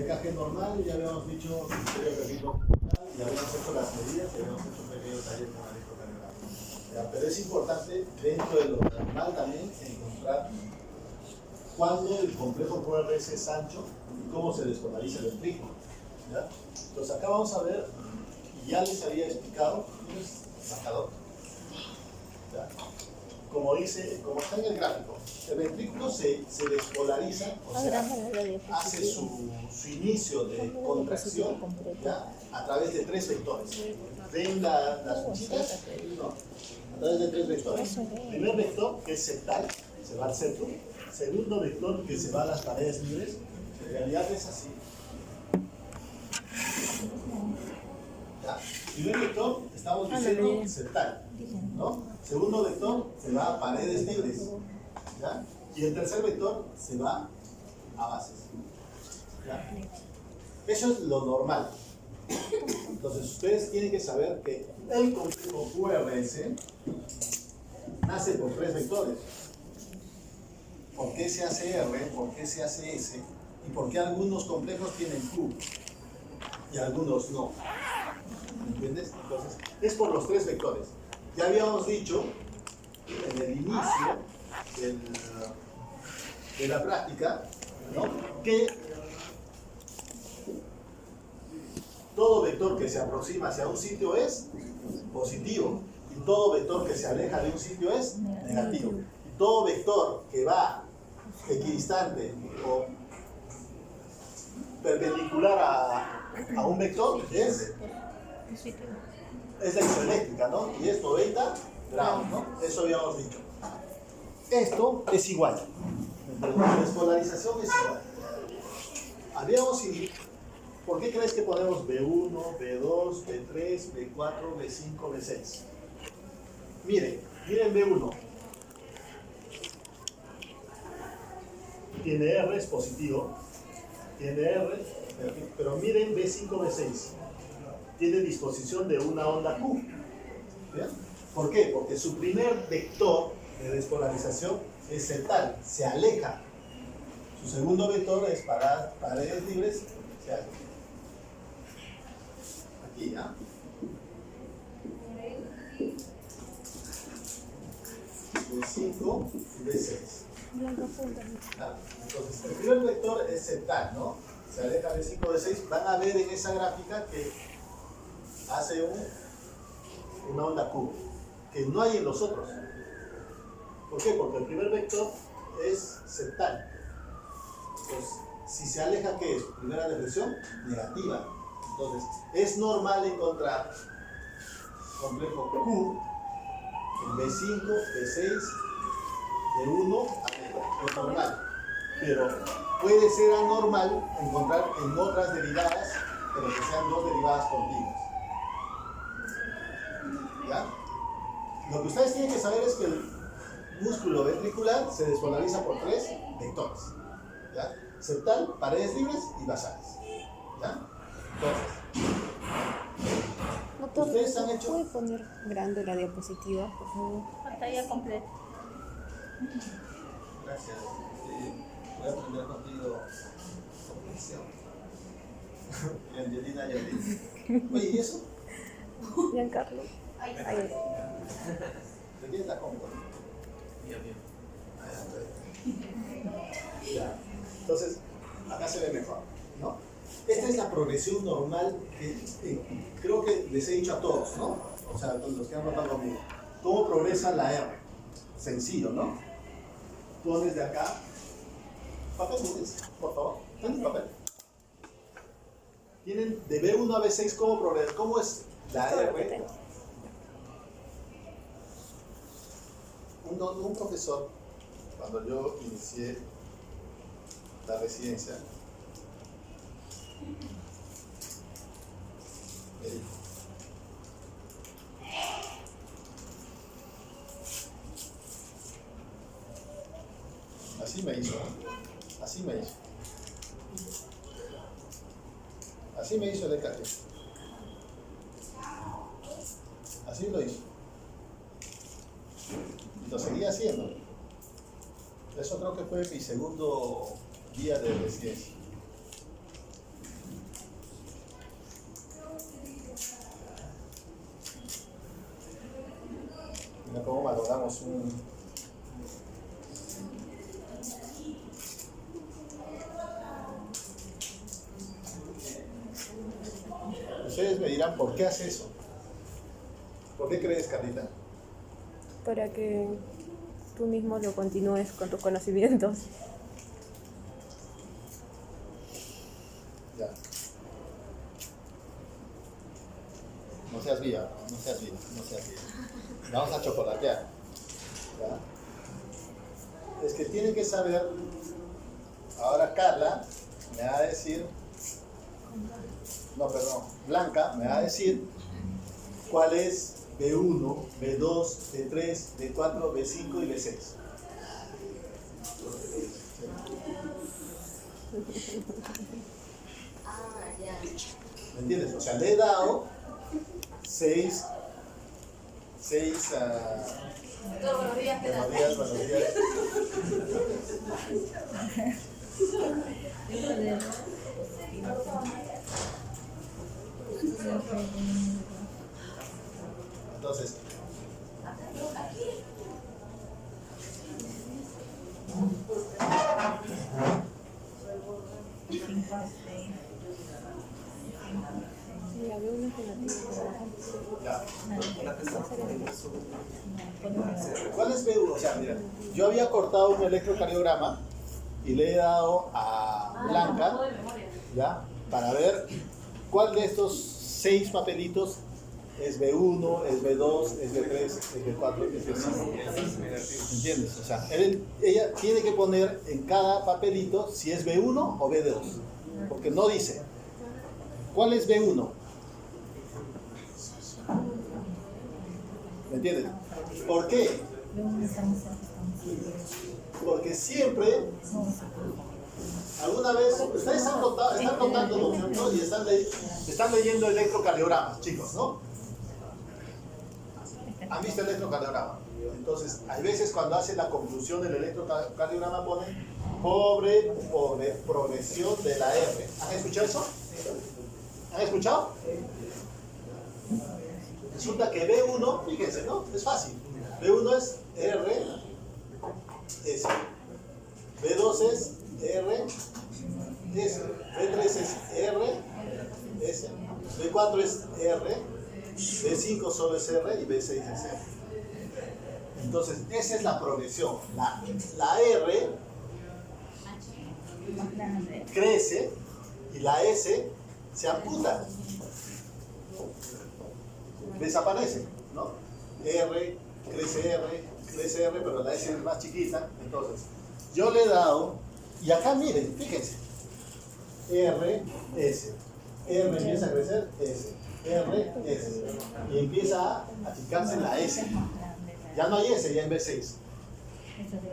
encaje normal, ya habíamos dicho, ya habíamos hecho las medidas, ya habíamos hecho un pequeño taller con electrocardiograma. Pero es importante, dentro de lo normal también, encontrar cuándo el complejo QRS es ancho y cómo se despolariza el ventrículo. ¿Ya? Entonces acá vamos a ver, ya les había explicado, ¿tienes marcador? ¿Ya? Como dice, como está en el gráfico, el ventrículo se despolariza, o sea, hace su inicio de contracción, ¿ya? A través de tres vectores. ¿Ven las fichitas? No, a través de tres vectores. Primer vector, que es septal, se va al centro. Segundo vector, que se va a las paredes libres. En realidad es así. ¿Ya? Primer vector, estamos diciendo septal, ¿no? Segundo vector, se va a paredes libres, ¿ya? Y el tercer vector se va a bases, ¿ya? Eso es lo normal. Entonces ustedes tienen que saber que el complejo QRS nace por tres vectores. ¿Por qué se hace R? ¿Por qué se hace S? ¿Y por qué algunos complejos tienen Q y algunos no? ¿Entiendes? Entonces, es por los tres vectores. Ya habíamos dicho en el inicio de la práctica, ¿no?, que todo vector que se aproxima hacia un sitio es positivo y todo vector que se aleja de un sitio es negativo. Y todo vector que va equidistante o perpendicular a un vector es la isoeléctrica, ¿no? Y es 90 grados, ¿no? Eso habíamos dicho. Esto es igual. La despolarización es igual. ¿Por qué crees que ponemos B1, B2, B3, B4, B5, B6? Miren B1. Tiene R, es positivo. Tiene R, pero miren B5, B6. Tiene disposición de una onda Q. ¿Bien? ¿Por qué? Porque su primer vector de despolarización es septal, se aleja. Su segundo vector es para paredes libres, se aleja. Aquí, ¿ya? B5 y B6. Entonces, el primer vector es septal, ¿no? Se aleja de 5 de 6. Van a ver en esa gráfica que hace una onda Q, que no hay en los otros. ¿Por qué? Porque el primer vector es septal. Entonces, si se aleja, ¿qué es? Primera deflexión negativa. Entonces, es normal encontrar complejo Q en B5, B6, B1, es normal. Pero puede ser anormal encontrar en otras derivadas, pero que sean dos derivadas continuas. ¿Ya? Lo que ustedes tienen que saber es que el músculo ventricular se despolariza por tres vectores. ¿Ya? Septal, paredes libres y basales. ¿Ya? Entonces, doctor, ustedes han hecho... ¿puede poner grande la diapositiva, por favor? Pantalla completa. Gracias. Voy a aprender contigo comprensión. Y Angelina Jolie. Oye, ¿y eso? Giancarlo. Ahí. ¿De quién es la compu? Bien. Ya. Entonces, acá se ve mejor, ¿no? Esta es la progresión normal que creo que les he dicho a todos, ¿no? O sea, los que han notado conmigo. ¿Cómo progresa la R? Sencillo, ¿no? Pones de acá. Papel, por favor. ¿Tienen papel? Tienen de B1 a B6 cómo progresa. ¿Cómo es la R? Un profesor, cuando yo inicié la residencia, me dijo: así me hizo, así me hizo. Así me hizo el EKG. Así lo hizo. Y lo seguía haciendo. Eso creo que fue mi segundo día de residencia. Mira cómo valoramos un... Ustedes me dirán, ¿por qué hace eso? ¿Por qué crees, Carlita? Para que tú mismo lo continúes con tus conocimientos. Ya. No seas viva, no seas viva, no seas viva. Vamos a chocolatear. ¿Ya? Es que tienen que saber. Ahora Carla me va a decir. No, perdón. Blanca me va a decir cuál es B1, B2, B3, B4, B5 y B6. ¿Me entiendes? O sea, le he dado 6 buenos días. Entonces, Sí, había una alternativa. ya. ¿Cuál es B1? O sea, mira, yo había cortado un electrocardiograma y le he dado a Blanca, ¿ya? Para ver cuál de estos 6 papelitos es B1, es B2, es B3, es B4, es B5. ¿Entiendes? O sea, ella tiene que poner en cada papelito si es B1 o B2. Porque no dice. ¿Cuál es B1? ¿Me entiendes? ¿Por qué? Porque siempre, alguna vez, ustedes están notando, ¿no? Y están leyendo electrocardiogramas, chicos, ¿no? ¿Han visto el electrocardiograma? Entonces, hay veces cuando hacen la conclusión del electrocardiograma ponen pobre progresión de la R. ¿Han escuchado eso? ¿Han escuchado? Resulta que B1, fíjense, ¿no? Es fácil. B1 es R, S. B2 es R, S. B3 es R, S. B4 es R. B5 solo es R y B6 es R. Entonces, esa es la progresión. La R crece y la S se amputa. Desaparece, ¿no? R, crece R, pero la S es más chiquita. Entonces, yo le he dado, y acá miren, fíjense, R, S. R empieza a crecer, S. R, S. Y empieza a achicarse la S. Ya no hay S, ya en B6.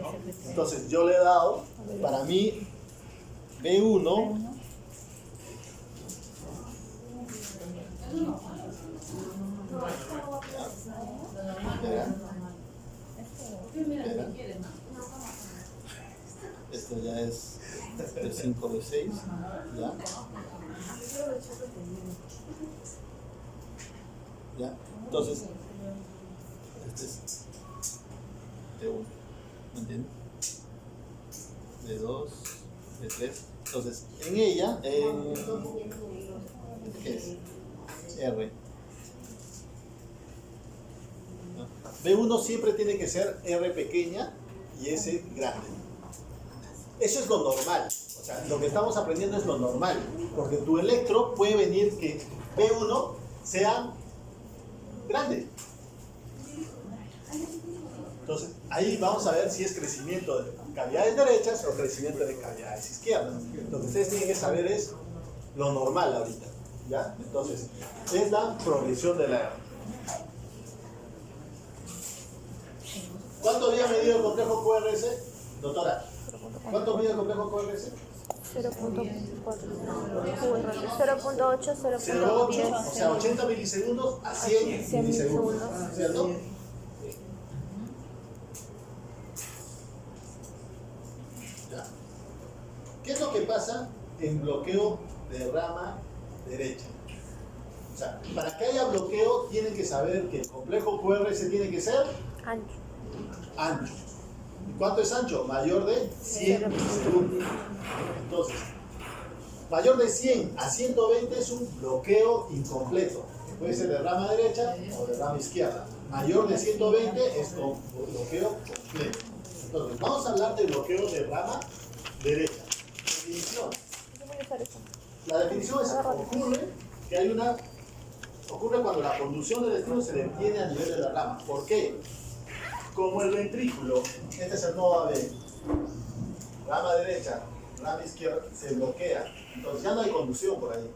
¿No? Entonces, yo le he dado, para mí, B1. Espera. Esto ya es de 5 de 6, ¿ya? ¿Ya? Entonces, este es de 1, ¿me entiendes? De 2, de 3. Entonces, en ella, ¿qué es? R. B1 siempre tiene que ser R pequeña y S grande. Eso es lo normal. O sea, lo que estamos aprendiendo es lo normal. Porque tu electro puede venir que B1 sea grande. Entonces, ahí vamos a ver si es crecimiento de cavidades derechas o crecimiento de cavidades izquierdas. Lo que ustedes tienen que saber es lo normal ahorita. ¿Ya? Entonces, es la progresión de la R. ¿Cuánto había medido el complejo QRS? Doctora, ¿cuánto mide el complejo QRS? 0.4. 0.8, 0.8, o sea, 80 milisegundos a 100 milisegundos. ¿Cierto? ¿Ya? ¿Qué es lo que pasa en bloqueo de rama derecha? O sea, para que haya bloqueo, tienen que saber que el complejo QRS tiene que ser Ancho. Ancho. ¿Y cuánto es ancho? Mayor de 100 segundos. Entonces, mayor de 100 a 120 es un bloqueo incompleto. Puede ser de rama derecha o de rama izquierda. Mayor de 120 es con bloqueo completo. Entonces, vamos a hablar de bloqueo de rama derecha. Definición. Yo voy a usar eso. La definición es ocurre cuando la conducción del estilo se detiene a nivel de la rama. ¿Por qué? Como el ventrículo, este es el nodo AB, rama derecha, rama izquierda, se bloquea. Entonces ya no hay conducción por ahí.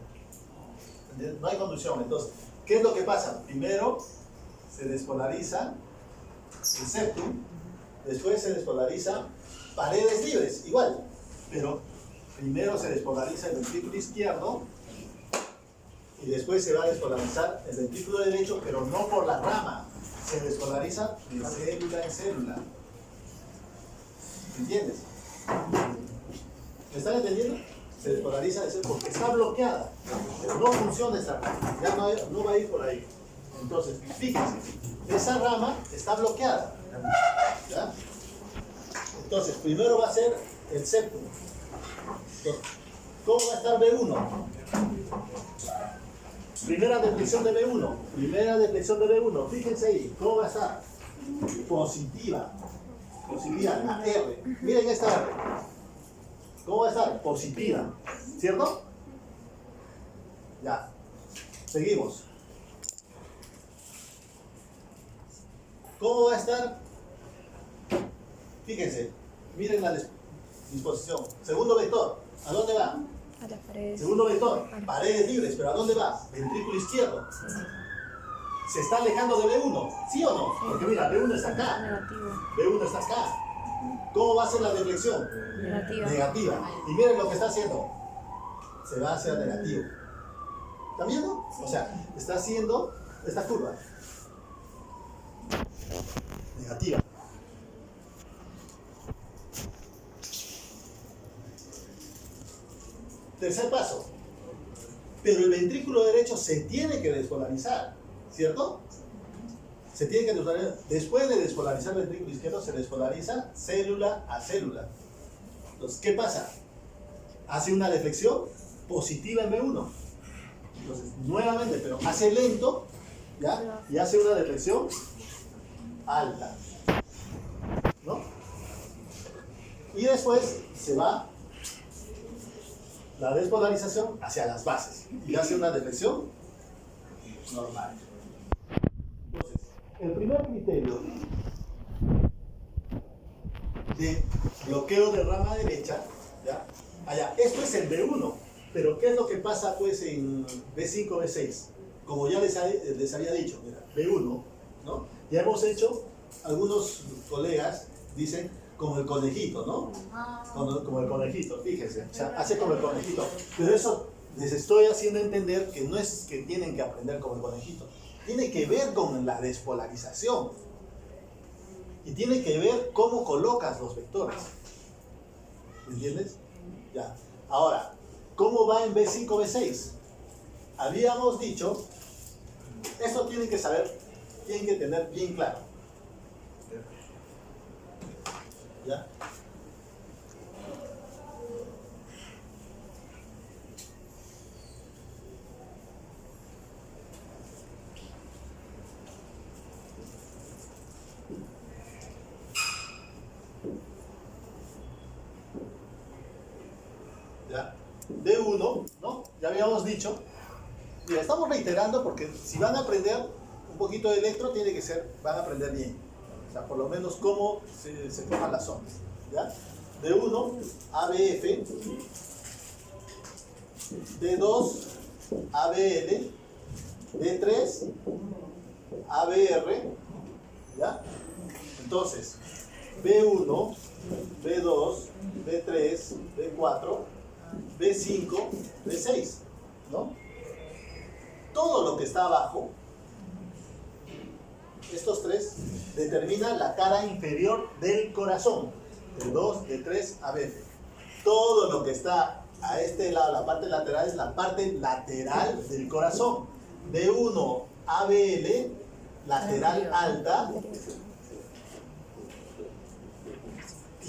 No hay conducción. Entonces, ¿qué es lo que pasa? Primero se despolariza el septum, después se despolariza paredes libres, igual. Pero primero se despolariza el ventrículo izquierdo y después se va a despolarizar el ventrículo derecho, pero no por la rama. Se despolariza de célula en célula. ¿Entiendes? ¿Me están entendiendo? Se despolariza de célula porque está bloqueada. Pero no funciona esa rama. Ya no va a ir por ahí. Entonces, fíjense, esa rama está bloqueada. ¿Ya? Entonces, primero va a ser el septum. ¿Cómo va a estar B1? Primera deflexión de B1. Primera deflexión de B1. Fíjense ahí. ¿Cómo va a estar? Positiva. Positiva. La R. Miren esta R. ¿Cómo va a estar? Positiva. ¿Cierto? Ya. Seguimos. ¿Cómo va a estar? Fíjense. Miren la disposición. Segundo vector. ¿A dónde va? A las paredes. Segundo vector, paredes libres, pero ¿a dónde va? Ventrículo izquierdo. ¿Se está alejando de B1? ¿Sí o no? Porque mira, B1 está acá. Negativo. B1 está acá. ¿Cómo va a ser la deflexión? Negativa. Negativa. Y miren lo que está haciendo. Se va hacia negativo. ¿Están viendo? O sea, está haciendo esta curva. Negativa. Tercer paso. Pero el ventrículo derecho se tiene que despolarizar, ¿cierto? Se tiene que despolarizar. Después de despolarizar el ventrículo izquierdo, se despolariza célula a célula. Entonces, ¿qué pasa? Hace una deflexión positiva en B1. Entonces, nuevamente, pero hace lento, ¿ya? Y hace una deflexión alta, ¿no? Y después se va la despolarización hacia las bases y hace una deflexión normal. Entonces, el primer criterio de bloqueo de rama derecha, ¿ya? Allá, esto es el B1, pero ¿qué es lo que pasa pues en B5, B6? Como ya les había dicho, mira, B1, ¿no? Ya hemos hecho, algunos colegas dicen, como el conejito, ¿no? Como el conejito, fíjense, o sea, hace como el conejito. Pero eso les estoy haciendo entender que no es que tienen que aprender como el conejito. Tiene que ver con la despolarización. Y tiene que ver cómo colocas los vectores. ¿Entiendes? Ya. Ahora, ¿cómo va en B5, B6? Habíamos dicho, esto tienen que saber, tienen que tener bien claro. ¿Ya? ¿Ya? D1, ¿no? Ya habíamos dicho. Mira, estamos reiterando porque si van a aprender un poquito de electro, tiene que ser, van a aprender bien. O sea, por lo menos cómo se toman las ondas. ¿Ya? D1, ABF, D2, ABL, D3, ABR, ¿ya? Entonces, B1, B2, B3, B4, B5, B6, ¿no? Todo lo que está abajo, estos tres, determina la cara inferior del corazón. D2, D3, ABF. Todo lo que está a este lado, la parte lateral, es la parte lateral del corazón. D1, ABL, lateral alta.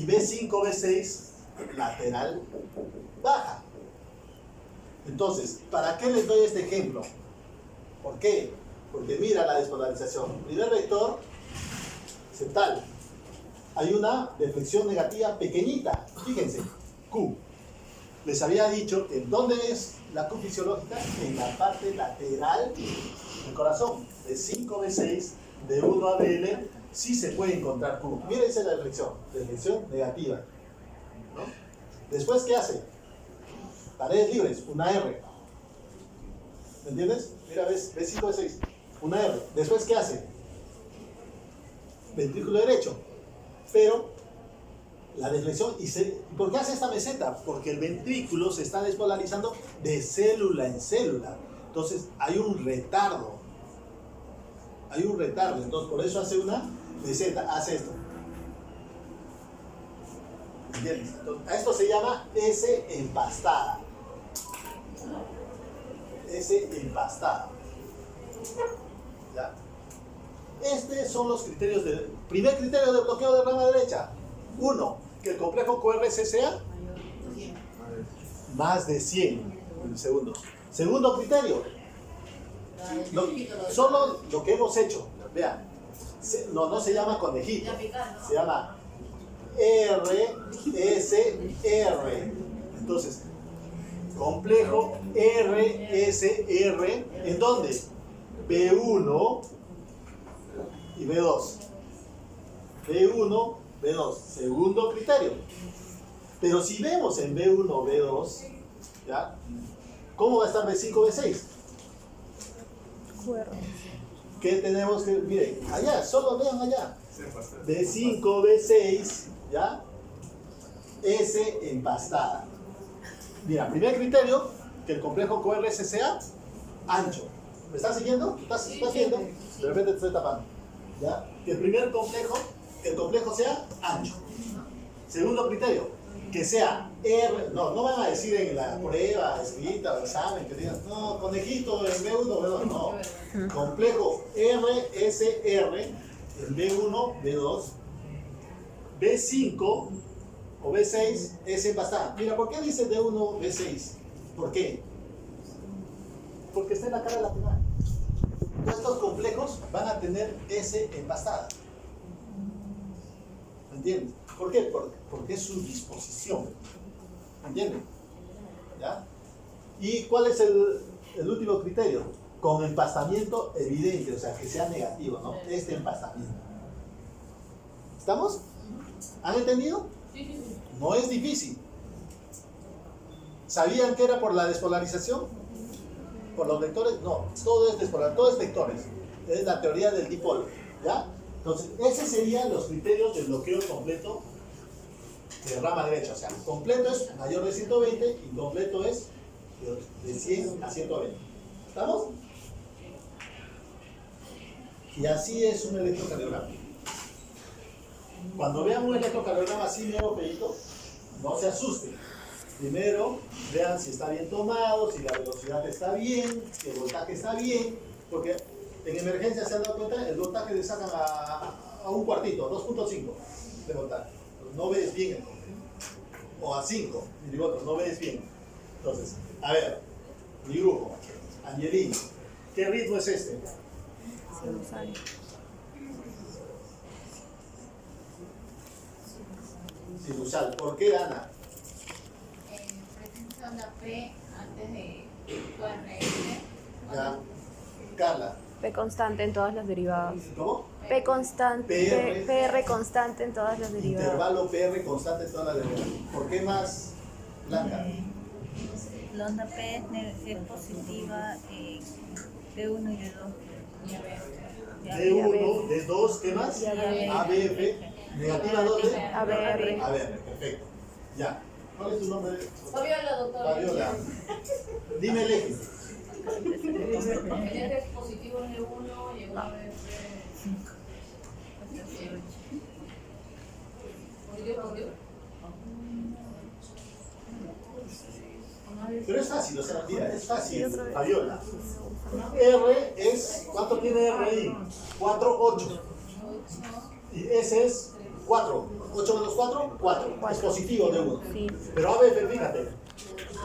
y B5, B6, lateral baja. Entonces, ¿para qué les doy este ejemplo? ¿Por qué? Porque mira la despolarización. Primer vector, septal. Hay una deflexión negativa pequeñita. Fíjense, Q. Les había dicho que ¿dónde es la Q fisiológica? En la parte lateral del corazón. De 5 B6, de 1 a BL, sí se puede encontrar Q. Mírense la deflexión negativa, ¿no? Después, ¿qué hace? Paredes libres, una R. ¿Me entiendes? Mira, ves B5, B6, una R. Después, ¿qué hace? Ventrículo derecho. Pero la deflexión, ¿por qué hace esta meseta? Porque el ventrículo se está despolarizando de célula en célula. Entonces, hay un retardo. Entonces, por eso hace una meseta, hace esto. ¿Entiendes? Entonces, a esto se llama S empastada. ¿Ya? Estos son los criterios primer criterio de bloqueo de rama derecha. 1, que el complejo QRS sea más de 100 milisegundos. Segundo criterio, solo lo que hemos hecho. Vean, no se llama conejito, se llama RSR. Entonces, complejo RSR, ¿en dónde? B1 y B2. B1, B2. Segundo criterio. Pero si vemos en B1, B2, ¿ya? ¿Cómo va a estar B5, B6? ¿Qué tenemos que...? Miren, allá, solo vean allá. B5, B6, ¿ya? S empastada. Mira, primer criterio, que el complejo QRS sea ancho. ¿Me estás siguiendo? ¿Estás viendo? De repente te estoy tapando. ¿Ya? Que el complejo sea ancho. Segundo criterio, que sea R. No van a decir en la prueba escrita o examen que digan, no, conejito en B1, B2. No. Complejo RSR en B1, B2, B5 o B6, S empastada. Mira, ¿por qué dice D1, B6? ¿Por qué? Porque está en la cara lateral. Estos complejos van a tener S empastada. ¿Me entiendes? ¿Por qué? Porque es su disposición. ¿Me entienden? ¿Ya? ¿Y cuál es el último criterio? Con empastamiento evidente, o sea, que sea negativo, ¿no? Este empastamiento. ¿Estamos? ¿Han entendido? No es difícil. ¿Sabían que era por la despolarización? ¿Por los vectores? No, todo es despolar, todo es vectores. Es la teoría del dipolo, ¿ya? Entonces, esos serían los criterios del bloqueo completo de rama derecha. O sea, completo es mayor de 120, incompleto es de 100 a 120. ¿Estamos? Y así es un electrocardiograma. Cuando vean un electrocardiograma así medio feíto, no se asusten. Primero, vean si está bien tomado, si la velocidad está bien, si el voltaje está bien, porque en emergencia se han dado cuenta, el voltaje le sacan a un cuartito, 2.5 de voltaje. No ves bien el complejo. O a 5 milivoltios, no ves bien. Entonces, a ver, dibujo, Angelina, ¿qué ritmo es este? Sinusal. ¿Por qué, Ana? Presenta onda P antes de QRS. Ya. Carla. P constante en todas las derivadas. ¿Cómo? P constante, PR constante en todas las derivadas. Intervalo PR constante en todas las derivadas. ¿Por qué más, Blanca? La onda P es positiva en D1 y D2. D1, D2, ¿qué más? ABF. ¿Negativa dónde? ABR. ABR, perfecto. Ya. ¿Cuál es tu nombre? Fabiola, doctora. Fabiola. Dime el eje. El eje es positivo en E1 y en ABF. ¿Positivo? Pero es fácil, o sea, mira, es fácil, Fabiola. R es, ¿cuánto tiene R ahí? 4, 8. Y S es 4. 8 menos 4, 4. Es positivo de 1. Sí. Pero ABF, fíjate,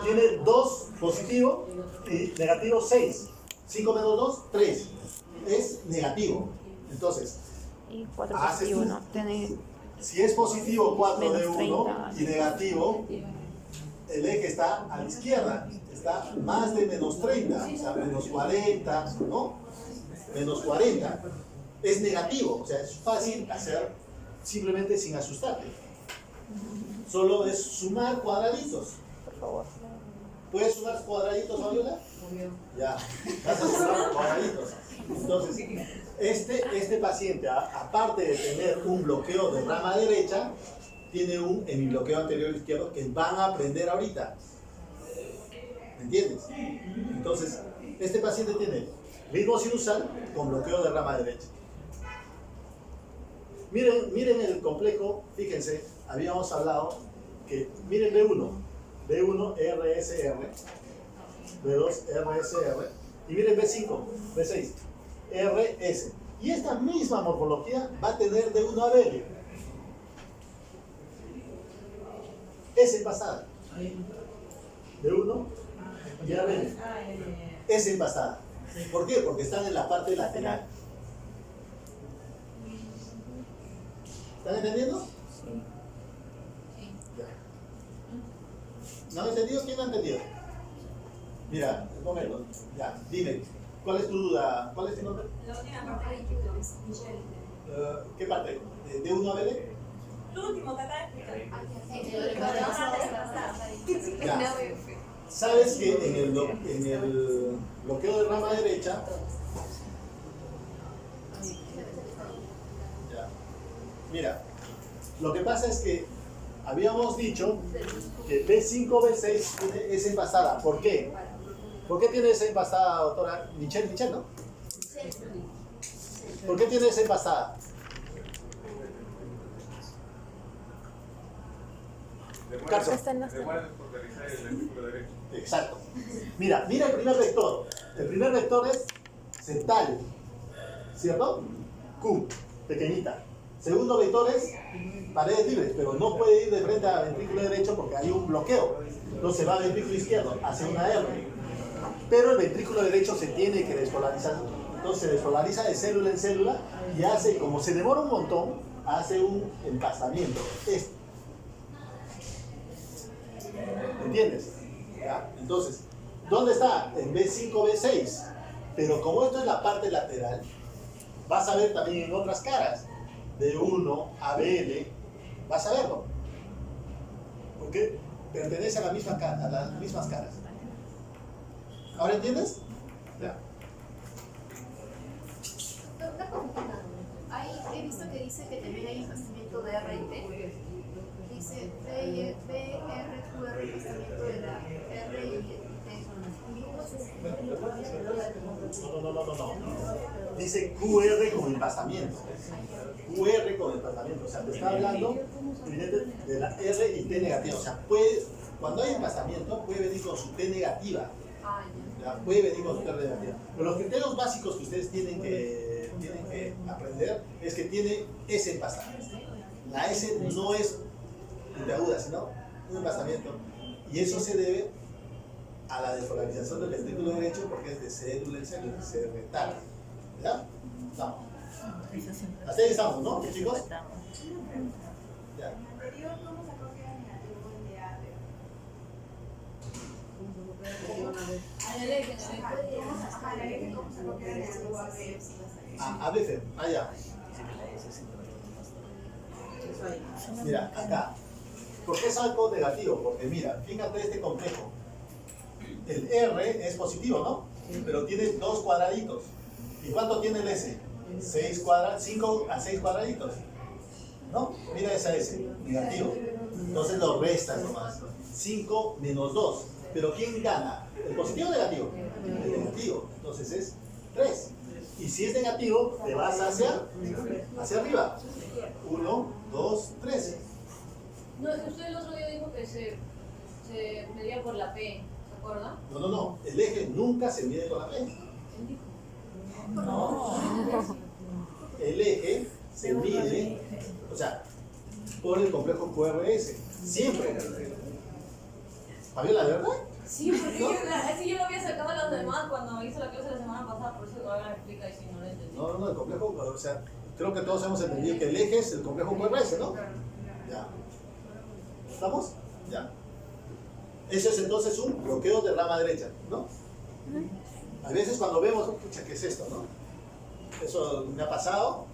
tiene 2 positivo y negativo 6. 5 menos 2, 3. Es negativo. Entonces, Y 4 haces positivo, tú. ¿no? Tiene Si es positivo 4 de Menos 1 30. y negativo, el eje está a la izquierda. Está más de menos 30, o sea, menos 40, ¿no? Menos 40. Es negativo, o sea, es fácil hacer simplemente sin asustarte. Solo es sumar cuadraditos. por favor. ¿Puedes sumar cuadraditos, Fabiola? Ya, vas a sumar cuadraditos. Entonces, este paciente, aparte de tener un bloqueo de rama derecha, tiene un hemibloqueo anterior izquierdo que van a aprender ahorita. ¿Me entiendes? Entonces, este paciente tiene ritmo sinusal con bloqueo de rama derecha. Miren el complejo, fíjense, habíamos hablado que, miren B1 RSR, B2 RSR, y miren B5, B6, RS. Y esta misma morfología va a tener de 1 a B. S pasada. B1 y AB. S pasada. ¿Por qué? Porque están en la parte lateral. ¿Están entendiendo? Ya. ¿No han entendido? ¿Quién no ha entendido? Mira, un momento. Ya, dime. ¿Cuál es tu duda? ¿Cuál es tu nombre? La última parte de Michelle. ¿Qué parte? ¿De 1 a B? Lo último que acaba de explicar. Ya. Sabes que en el bloqueo de rama derecha, ya. Mira, lo que pasa es que habíamos dicho que B5, B6 tiene S envasada. ¿Por qué? ¿Por qué tiene S envasada, doctora? Michelle, ¿no? ¿Por qué tiene S envasada? Está en las- Exacto. Mira el primer vector. El primer vector es septal, ¿cierto? Q, pequeñita. Segundo vector es paredes libres, pero no puede ir de frente al ventrículo derecho porque hay un bloqueo. Entonces va al ventrículo izquierdo, hace una R. Pero el ventrículo derecho se tiene que despolarizar. Entonces se despolariza de célula en célula y hace, como se demora un montón, hace un empastamiento. ¿Entiendes? ¿Ya? Entonces, ¿dónde está? En B5, B6. Pero como esto es la parte lateral, vas a ver también en otras caras. De 1 a BL, vas a verlo. Porque pertenece a las mismas caras. ¿Ahora entiendes? Ya. Una pregunta. He visto que dice que también hay empastamiento de R y T. Dice BRQR, empastamiento de la R y T. No. Dice QR con empastamiento. QR con empastamiento. O sea, te está hablando evidente, de la R y T negativa. O sea, cuando hay empastamiento, puede venir con su T negativa. Ya, puede venir con su T negativa. Pero los criterios básicos que ustedes tienen que aprender es que tiene S empastada. La S no es puntiaguda, sino un empastamiento. Y eso se debe a la despolarización del ventrículo derecho porque es de célula en célula, se retarda. ¿Ya? Estamos. Hasta ahí estamos, ¿no, chicos? Ya. ABF, allá. Mira, acá. ¿Por qué es algo negativo? Porque mira, fíjate este complejo. El R es positivo, ¿no? Pero tiene 2 cuadraditos. ¿Y cuánto tiene el S? 5 a 6 cuadraditos. ¿No? Mira esa S, negativo. Entonces lo restas nomás. 5 menos 2. Pero ¿quién gana? ¿El positivo o negativo? El negativo. Entonces es 3. Y si es negativo, te vas hacia arriba. 1, 2, 3. No, usted el otro día dijo que se medía por la P, ¿se acuerda? No. El eje nunca se mide con la P. No. El eje se mide, o sea, por el complejo QRS. Siempre. ¿Fabiola, de verdad? Sí, porque así yo lo había sacado a los demás cuando hice la clase la semana pasada, por eso ahora me explica y si no lo entendí. No, el complejo, o sea, creo que todos hemos entendido que el eje es el complejo QRS, ¿no? Ya. ¿Estamos? Ya. Eso es entonces un bloqueo de rama derecha, ¿no? A veces cuando vemos, pucha, ¿qué es esto, no? Eso me ha pasado.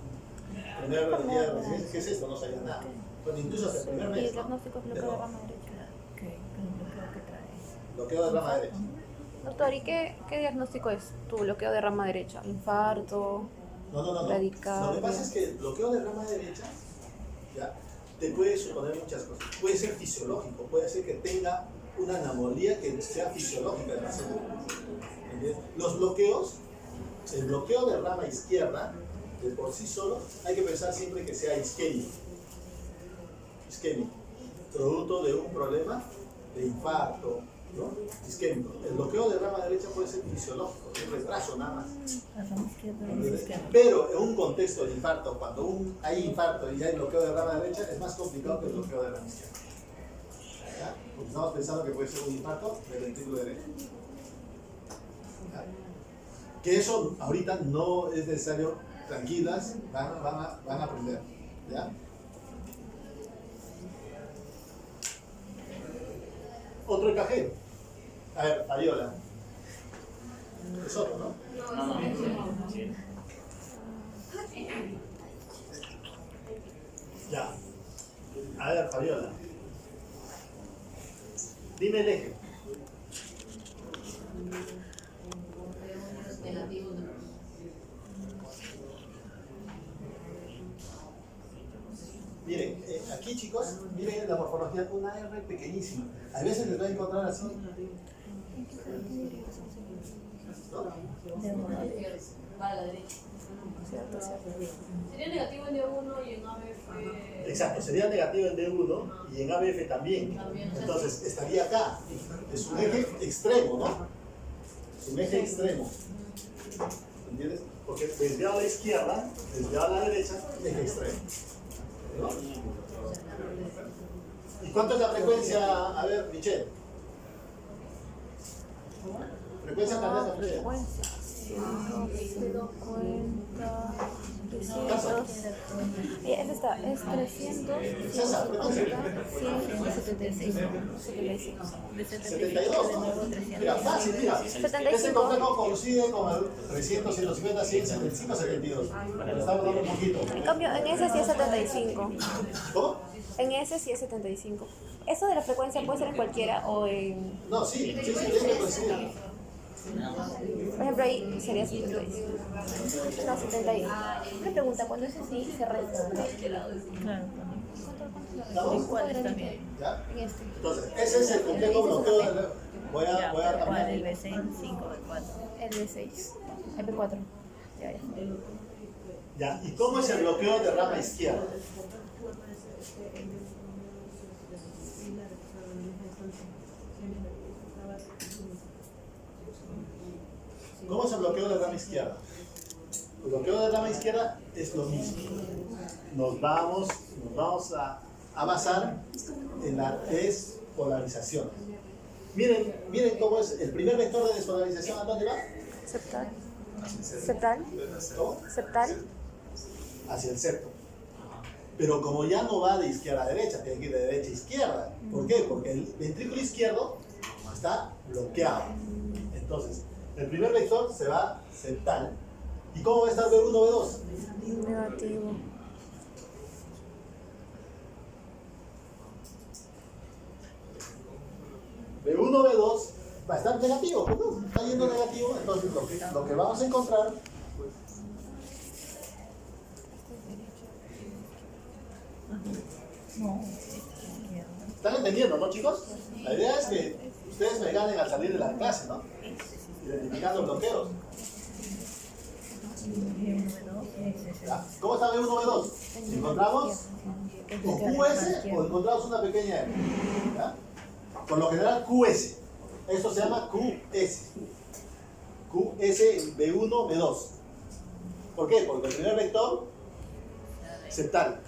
¿Qué es esto? No sabía nada. Pues incluso hasta el primer Y el mes, ¿no? diagnóstico es bloqueo de rama derecha. Bloqueo de rama derecha. Doctor, ¿y qué diagnóstico es tu bloqueo de rama derecha? ¿Infarto? No. Radical. Lo que pasa es que el bloqueo de rama derecha, ¿ya? Te puede suponer muchas cosas. Puede ser fisiológico, puede ser que tenga una anomalía que sea fisiológica de la célula. ¿Entiendes? Los bloqueos, el bloqueo de rama izquierda, de por sí solo, hay que pensar siempre que sea isquémico. Isquémico. Producto de un problema de infarto, ¿no? Isquémico. El bloqueo de rama derecha puede ser fisiológico, un retraso nada más. Pero en un contexto de infarto, cuando hay infarto y hay bloqueo de rama derecha, es más complicado que el bloqueo de rama izquierda. ¿Ya? Porque estamos pensando que puede ser un infarto del ventrículo derecho. ¿Ya? Que eso ahorita no es necesario, tranquilas, van a aprender. ¿Ya? Otro EKG. A ver, Fabiola. Es otro, ¿no? Ya. A ver, Fabiola. Dime el eje. Miren, aquí chicos, miren la morfología, una R pequeñísima. A veces les va a encontrar así. ¿No? Para la derecha. Sería negativo en D1 y en ABF. Exacto, sería negativo en D1 y en ABF también. Entonces estaría acá. Es un eje extremo, ¿no? Es un eje extremo. ¿Entiendes? Porque desviado a la izquierda, desviado a la derecha, eje extremo. ¿No? ¿Y cuánto es la frecuencia? A ver, Michelle. Frecuencia cardíaca, Michelle. Frecuencia. 150, 300. Esa está, es 300, 150, 175. 72. Mira, fácil, mira. 75. Ese complejo coincide con el 300, 150, 100, 75, 72. Le estamos dando un poquito. En cambio, en ese sí es 75. ¿Cómo? En ese sí es 75. ¿Eso de la frecuencia puede ser en cualquiera o en...? No, sí, tiene que coincidir. Por ejemplo, ahí sería 76. No, 71. Una pregunta, cuando es así, se resta, ¿no? ¿Estamos? ¿Cuál también? ¿Ya? En este. Entonces, ese es el complejo bloqueo de... Voy a ¿Cuál? cambiar. El B6, 5, B4. El B6. El B4. Ya. Ya, ¿y cómo es el bloqueo de rama izquierda? ¿Cómo es el bloqueo de rama izquierda? El bloqueo de rama izquierda es lo mismo. Nos vamos a basar en la despolarización. Miren cómo es el primer vector de despolarización. ¿A dónde va? Septal. Septal. ¿Cómo? Septal. Hacia el septo. Pero como ya no va de izquierda a derecha, tiene que ir de derecha a izquierda. ¿Por qué? Porque el ventrículo izquierdo está bloqueado. Entonces, el primer vector se va septal. ¿Y cómo va a estar B1, B2? Negativo. B1, B2 va a estar negativo. ¿No? Está yendo negativo. Entonces, lo que vamos a encontrar... No. ¿Están entendiendo, no, chicos? La idea es que ustedes me ganen al salir de la clase, ¿no? Identificando bloqueos. ¿Ya? ¿Cómo está B1, B2? ¿Encontramos o QS o encontramos una pequeña R? ¿Ya? Por lo general QS. Esto se llama QS. QS B1, B2. ¿Por qué? Porque el primer vector septal,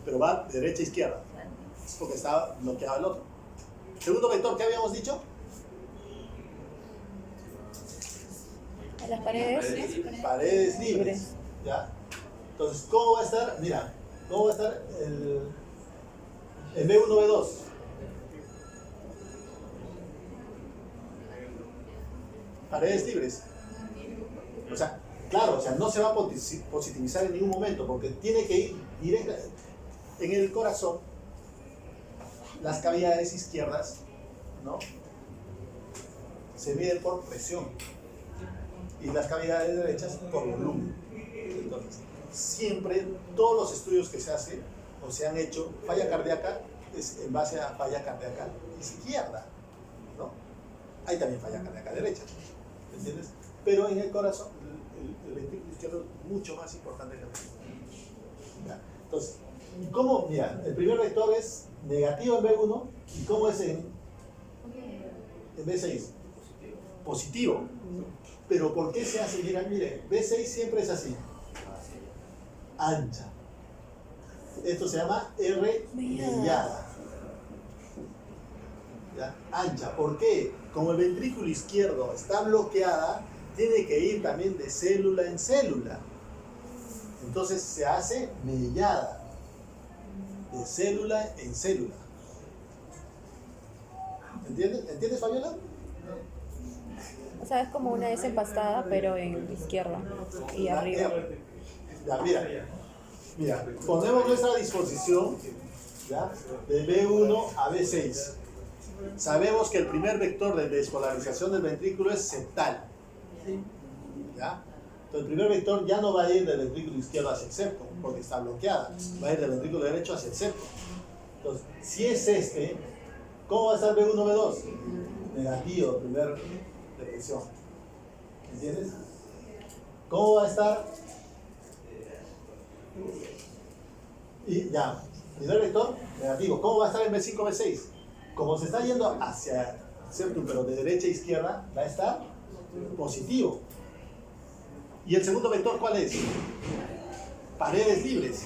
pero va de derecha a izquierda. Es porque estaba bloqueado el otro. Segundo vector, ¿qué habíamos dicho? A las paredes. Paredes libres. ¿Ya? Entonces, ¿cómo va a estar? Mira, ¿cómo va a estar el B1, B2? Paredes libres. O sea, claro, o sea, no se va a positivizar en ningún momento porque tiene que ir directa. En el corazón, las cavidades izquierdas, ¿no?, se miden por presión y las cavidades derechas por volumen. Entonces, siempre todos los estudios que se hacen o se han hecho, falla cardíaca es en base a falla cardíaca izquierda, ¿no? Hay también falla cardíaca derecha, ¿entiendes? Pero en el corazón, el ventrículo izquierdo es mucho más importante que el derecho. Entonces, ¿y cómo? Mira, el primer vector es negativo en B1, ¿y cómo es en B6? Positivo. Pero ¿por qué se hace? Mira, mire, B6 siempre es así, ancha. Esto se llama R mellada. ¿Ya? Ancha. ¿Por qué? Como el ventrículo izquierdo está bloqueada, tiene que ir también de célula en célula. Entonces se hace mellada, de célula en célula. ¿Entiendes? ¿Entiendes, Fabiola? O sea, es como una S empastada, pero en izquierda y arriba. Ya, mira, ponemos nuestra disposición, ¿ya?, de B1 a B6. Sabemos que el primer vector de despolarización del ventrículo es septal. ¿Ya? Entonces el primer vector ya no va a ir del ventrículo izquierdo hacia el septo, porque está bloqueada. Va a ir del ventrículo derecho hacia el septo. Entonces, si es este, ¿cómo va a estar B1, B2? Negativo, primer depresión. ¿Entiendes? ¿Cómo va a estar? Y ya, primer vector, negativo. ¿Cómo va a estar en B5, B6? Como se está yendo hacia el septum, pero de derecha a izquierda, va a estar positivo. ¿Y el segundo vector cuál es? Paredes libres.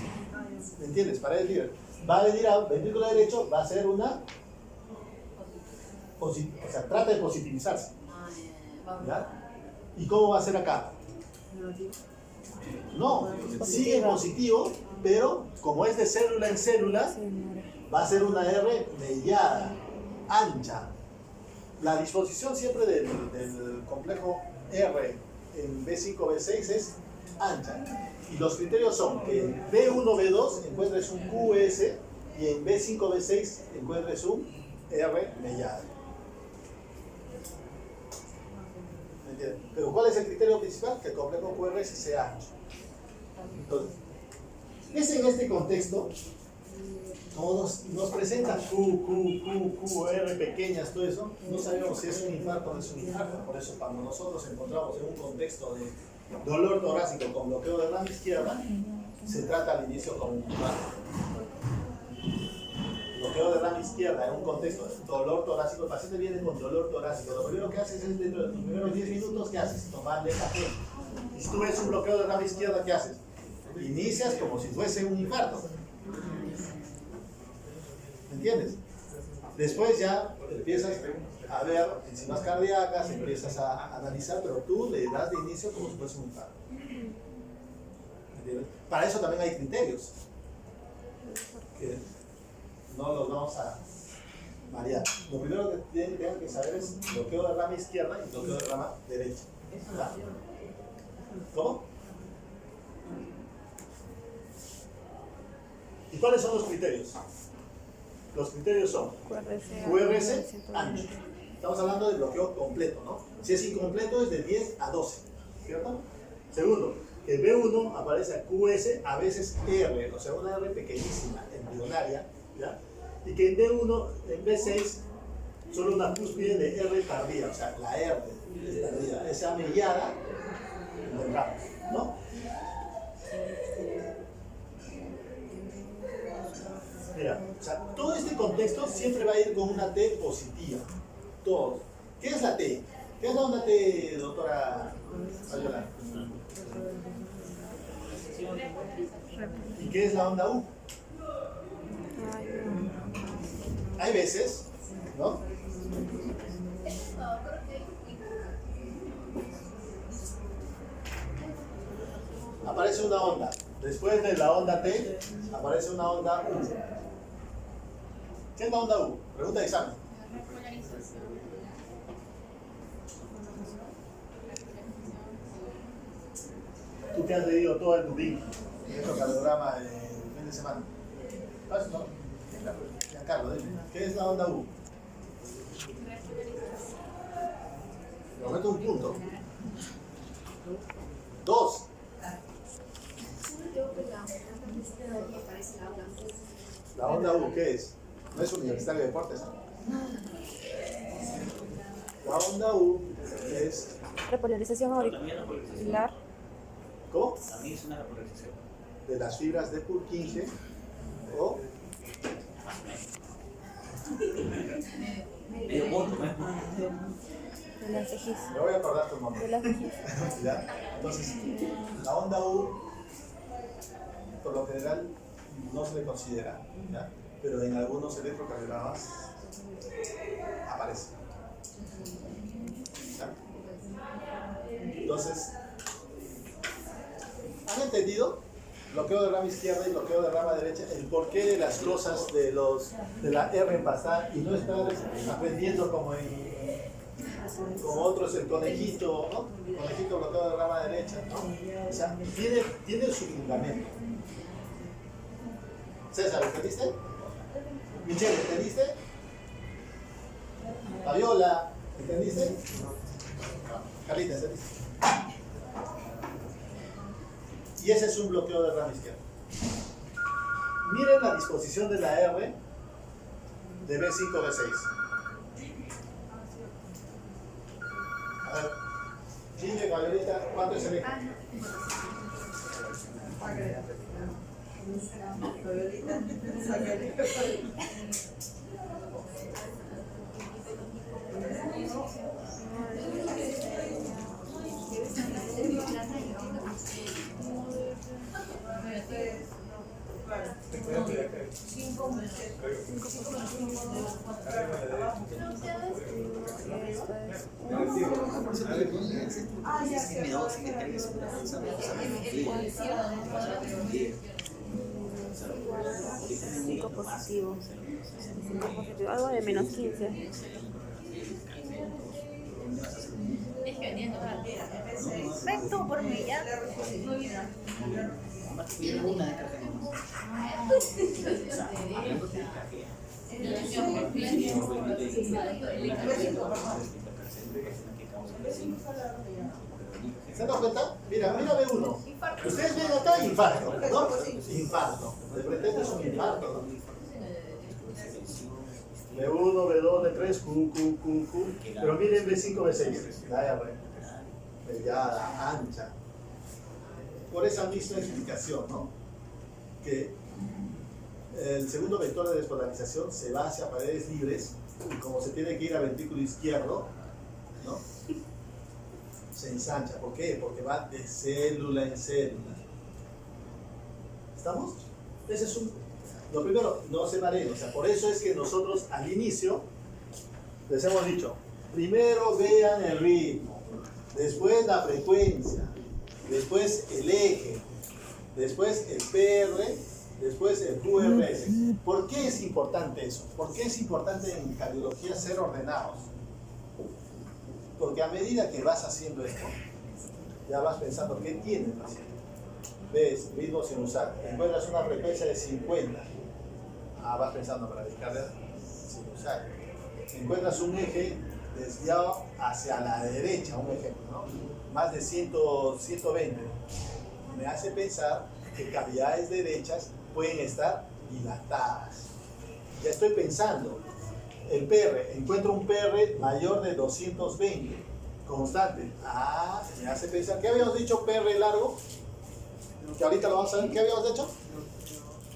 ¿Me entiendes? Paredes libres. Va a venir al ventrículo derecho, va a ser una... O sea, trata de positivizarse. ¿Ya? ¿Y cómo va a ser acá? No, sigue positivo, pero como es de célula en célula, va a ser una R mellada, ancha. La disposición siempre del complejo R en B5, B6 es ancha. Y los criterios son que en B1, B2 encuentres un QS y en B5, B6 encuentres un R mellada. ¿Me entiendes? Pero ¿cuál es el criterio principal? Que el complejo QRS sea ancho. Entonces, es en este contexto, como nos presenta Q, R pequeñas, todo eso, no sabemos si es un infarto o no es un infarto. Por eso cuando nosotros encontramos en un contexto de dolor torácico con bloqueo de rama izquierda, se trata al inicio como un infarto. Bloqueo de rama izquierda en un contexto de dolor torácico, el paciente viene con dolor torácico. Lo primero que haces es, dentro de los primeros 10 minutos, ¿qué haces? Tomarle café. Y si tú ves un bloqueo de rama izquierda, ¿qué haces? Inicias como si fuese un infarto. ¿Me entiendes? Después ya empiezas a ver enzimas cardíacas, empiezas a analizar, pero tú le das de inicio como si fuese un infarto. ¿Me entiendes? Para eso también hay criterios, que no los vamos a marear. Lo primero que tienen que saber es bloqueo de rama izquierda y bloqueo de rama derecha. ¿Está? ¿Cómo? ¿Y cuáles son los criterios? Los criterios son QRS ancho. Estamos hablando de bloqueo completo, ¿no? Si es incompleto es de 10 a 12, ¿cierto? Segundo, que B1 aparece a QS, a veces R, o sea, una R pequeñísima, embrionaria, ¿ya? Y que en B1, en B6, solo una cúspide de R tardía, o sea, la R es tardía, esa mellada del ramo, ¿no? Mira, o sea, todo este contexto siempre va a ir con una T positiva. Todo. ¿Qué es la T? ¿Qué es la onda T, doctora Fabiola? ¿Y qué es la onda U? hay veces, ¿no? Creo que Aparece una onda. Después de la onda T, aparece una onda U. ¿Qué es la onda U? Pregunta de examen. Tú que has leído todo el Dubín, el electrocardiograma el fin de semana. ¿No? Giancarlo, dime. ¿Qué es la onda U? Lo meto un punto. 2. La onda U, ¿qué es? No es Universitario de Deportes. La onda U es... Repolarización auricular. ¿Cómo? También es una repolarización. De las fibras de Purkinje o Medio punto, ¿no? De las cejis. me voy a acordar tu nombre. De las cejis. ¿Ya? Entonces, la onda U, por lo general, no se le considera, ¿ya? Pero en algunos electrocardiogramas aparece. ¿Ya? Entonces, ¿han entendido? Bloqueo de rama izquierda y bloqueo de rama derecha, el porqué de las cosas de la R en pasar y no estar aprendiendo como otros el conejito, ¿no? Conejito bloqueo de rama derecha, ¿no? O sea, tiene su fundamento. César, ¿entendiste? Michelle, ¿entendiste? Fabiola, ¿entendiste? Carlita, ¿entendiste? Y ese es un bloqueo de rama izquierda. Miren la disposición de la R de B5, B6. A ver, dime, Gabrielita, ¿cuánto es el eje? Cinco positivos. Algo de menos 15. Ven tú por mí, ¿ya? Una de café ¿Se dan cuenta? Mira B1. Ustedes ven acá infarto, ¿no? Infarto. De repente es un infarto, ¿no? B1, B2, B3, Q. Pero miren B5, B6. La R. Delgada, ancha. Por esa misma explicación, ¿no? Que el segundo vector de despolarización se va hacia paredes libres y como se tiene que ir al ventrículo izquierdo, ¿no? Se ensancha. ¿Por qué? Porque va de célula en célula. ¿Estamos? Ese es lo primero, no se mareen. O sea, por eso es que nosotros al inicio les hemos dicho, primero vean el ritmo, después la frecuencia, después el eje, después el PR, después el QRS. ¿Por qué es importante eso? ¿Por qué es importante en cardiología ser ordenados? Porque a medida que vas haciendo esto, ya vas pensando qué tiene el paciente. Ves ritmo sinusal, encuentras una frecuencia de 50. Vas pensando para dedicarle sinusal. Encuentras un eje desviado hacia la derecha, un ejemplo, ¿no? Más de 120. Me hace pensar que cavidades derechas pueden estar dilatadas. Ya estoy pensando. El PR, encuentro un PR mayor de 220, constante. Me hace pensar, ¿qué habíamos dicho PR largo? Que ahorita lo vamos a ver, ¿qué habíamos dicho?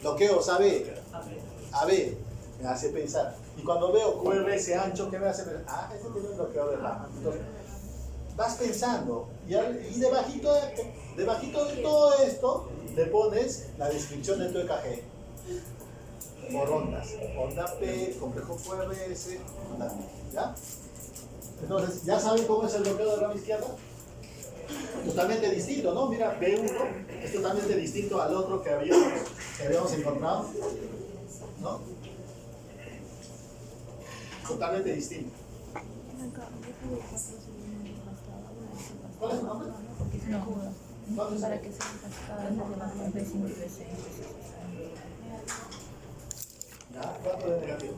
Bloqueos AB, me hace pensar. Y cuando veo QRS ancho, ¿qué me hace pensar? Este tiene un bloqueo de rama. Entonces, vas pensando, y debajito de todo esto, le pones la descripción de tu EKG. por ondas. Onda P, complejo QRS, onda P, ¿ya? Entonces, ¿ya saben cómo es el bloqueo de rama izquierda? Totalmente distinto, ¿no? Mira, B1 es totalmente distinto al otro que habíamos encontrado, ¿no? Totalmente distinto. ¿Cuál es su nombre? ¿Cuál es Para que sea cascada de B5 y B6. Ya, ¿cuánto de negativo?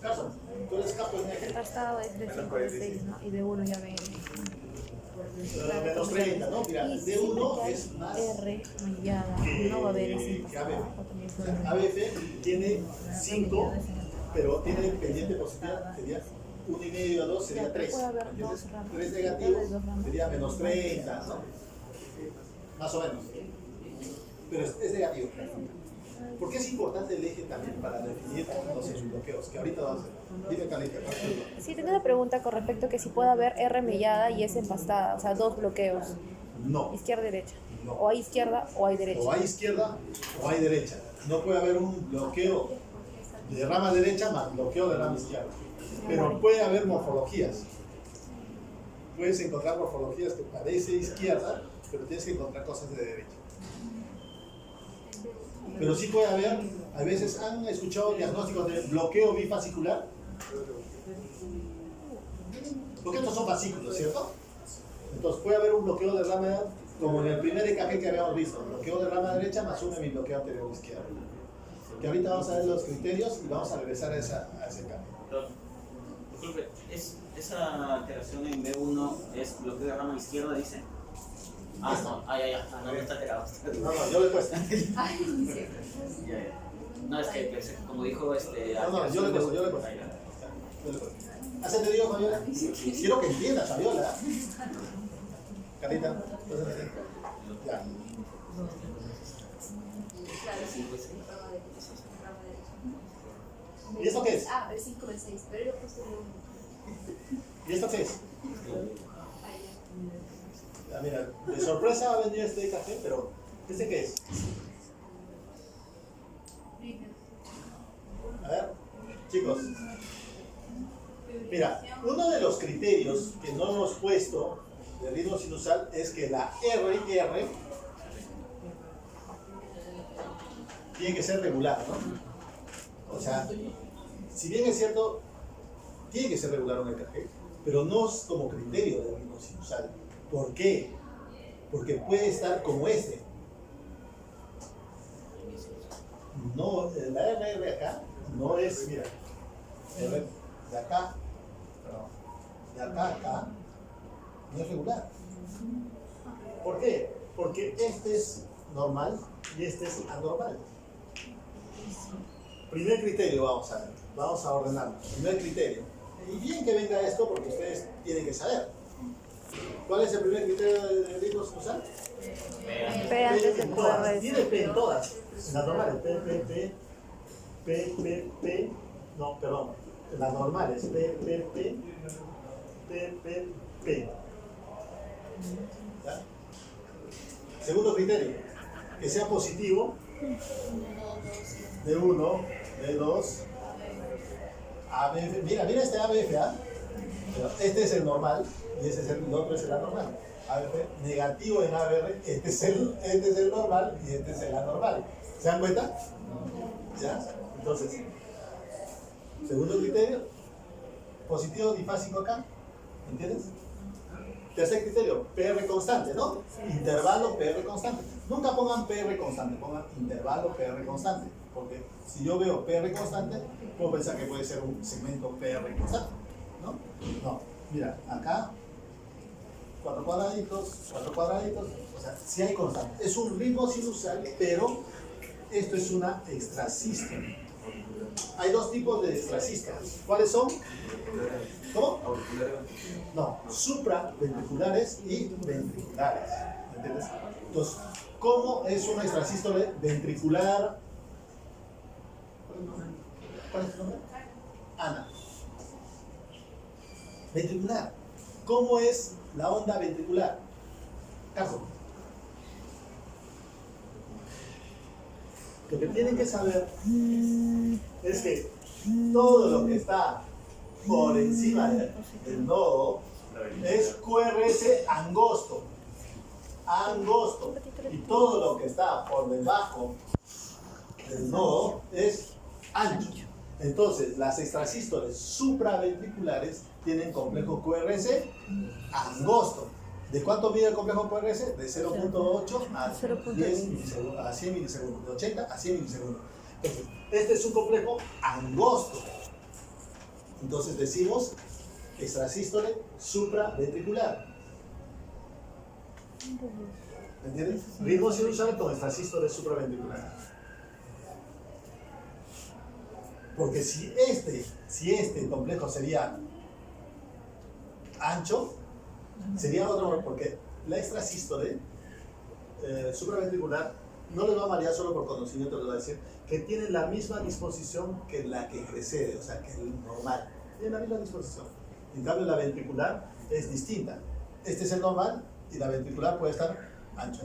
Carson, tú eres capo en eje. El restado es de 5 de 6, ¿no? Y de 1 ya ven. Menos 30, ¿no? Mira, Y de 1 es más R mellada. No va a haber ese que ABF. O sea, ABF tiene 5, pero tiene pendiente positiva, sería 1,5 a 2 sería 3. Puede haber ¿Entiendes? dos ramas. 3 negativos sería menos 30, ¿no? Más o menos. Pero es negativo. ¿Por qué es importante el eje también para definir los bloqueos? Que ahorita vamos a ver. Dime, Carlita. Sí, tengo una pregunta con respecto a que si puede haber R mellada y S empastada, o sea, dos bloqueos, No. izquierda y derecha. No. O hay izquierda o hay derecha. O hay izquierda o hay derecha. No puede haber un bloqueo de rama derecha más bloqueo de rama izquierda. Pero puede haber morfologías. Puedes encontrar morfologías que parece izquierda, pero tienes que encontrar cosas de derecha. Pero sí puede haber, a veces han escuchado diagnósticos de bloqueo bifascicular. Porque estos son fascículos, ¿cierto? Entonces puede haber un bloqueo de rama, como en el primer EKG que habíamos visto, bloqueo de rama derecha más un hemibloqueo anterior izquierdo. Que ahorita vamos a ver los criterios y vamos a regresar a ese cambio. Disculpe, ¿esa alteración en B1 es bloqueo de rama izquierda, dice? Ah, no, no está alterado. No, yo le he puesto. Ay, sí. Ya. No, es que pensé, como dijo No, yo le he puesto, yo le he puesto. ¿Hace te digo, Fabiola? Quiero que entiendas, Fabiola. Carita, entonces así. Ya. Claro, sí, pues sí. rama derecha. ¿Y esto qué es? Ah, B5, B6, pero yo lo puse B1. ¿Y esto qué es? Ahí Ya, mira, de sorpresa va a venir este café, pero ¿este qué es? A ver, chicos. Mira, uno de los criterios que no hemos puesto de ritmo sinusal es que la R tiene que ser regular, ¿no? O sea, si bien es cierto, tiene que ser regular un EKG, pero no es como criterio de ritmo sinusal. ¿Por qué? Porque puede estar como este. No, la RR acá no es, mira, R de acá, perdón, de acá a acá, no es regular. ¿Por qué? Porque este es normal y este es anormal. Primer criterio vamos a ordenarlo. Primer criterio. Y bien que venga esto porque ustedes tienen que saber. ¿Cuál es el primer criterio de ritmo sinusal? P antes de en todas. QRS. Tiene P en todas. En las normales. P. No, perdón. En las normales. P. ¿Ya? Segundo criterio. Que sea positivo. D1, D2. ABF. Mira este ABF, ¿ah? Este es el normal y el otro es el anormal. ABF negativo en ABR, este es el normal y este es el anormal. ¿Se dan cuenta? ¿Ya? Entonces, segundo criterio, positivo difásico acá, ¿entiendes? Tercer criterio, PR constante, ¿no? Intervalo PR constante. Nunca pongan PR constante, pongan intervalo PR constante. Porque si yo veo PR constante, puedo pensar que puede ser un segmento PR constante, ¿no? No, mira, acá, 4 cuadraditos, o sea, sí hay constante. Es un ritmo sinusal, pero esto es una extrasístole. Hay dos tipos de extrasístoles. ¿Cuáles son? ¿Cómo? No, supraventriculares y ventriculares. ¿Entiendes? Entonces, ¿cómo es una extrasístole ventricular? ¿Cuál es tu nombre? Ana. Ventricular. ¿Cómo es la onda ventricular? Caso. Lo que tienen que saber es que todo lo que está por encima del nodo es QRS angosto. Angosto. Y todo lo que está por debajo del nodo es ancho. Entonces, las extrasístoles supraventriculares tienen complejo QRS angosto. ¿De cuánto mide el complejo QRS? De 0.8 a 10 milisegundos, a 100 milisegundos, de 80 a 100 milisegundos. Entonces, este es un complejo angosto. Entonces decimos extrasístole supraventricular. ¿Me entiendes? Ritmo sinusal con extrasístole supraventricular. Porque si este complejo sería ancho, sería otro, porque la extrasístole supraventricular no les va a marear solo por conocimiento, les va a decir que tiene la misma disposición que la que precede, o sea, que el normal. Tiene la misma disposición. En cambio, la ventricular es distinta. Este es el normal y la ventricular puede estar ancha.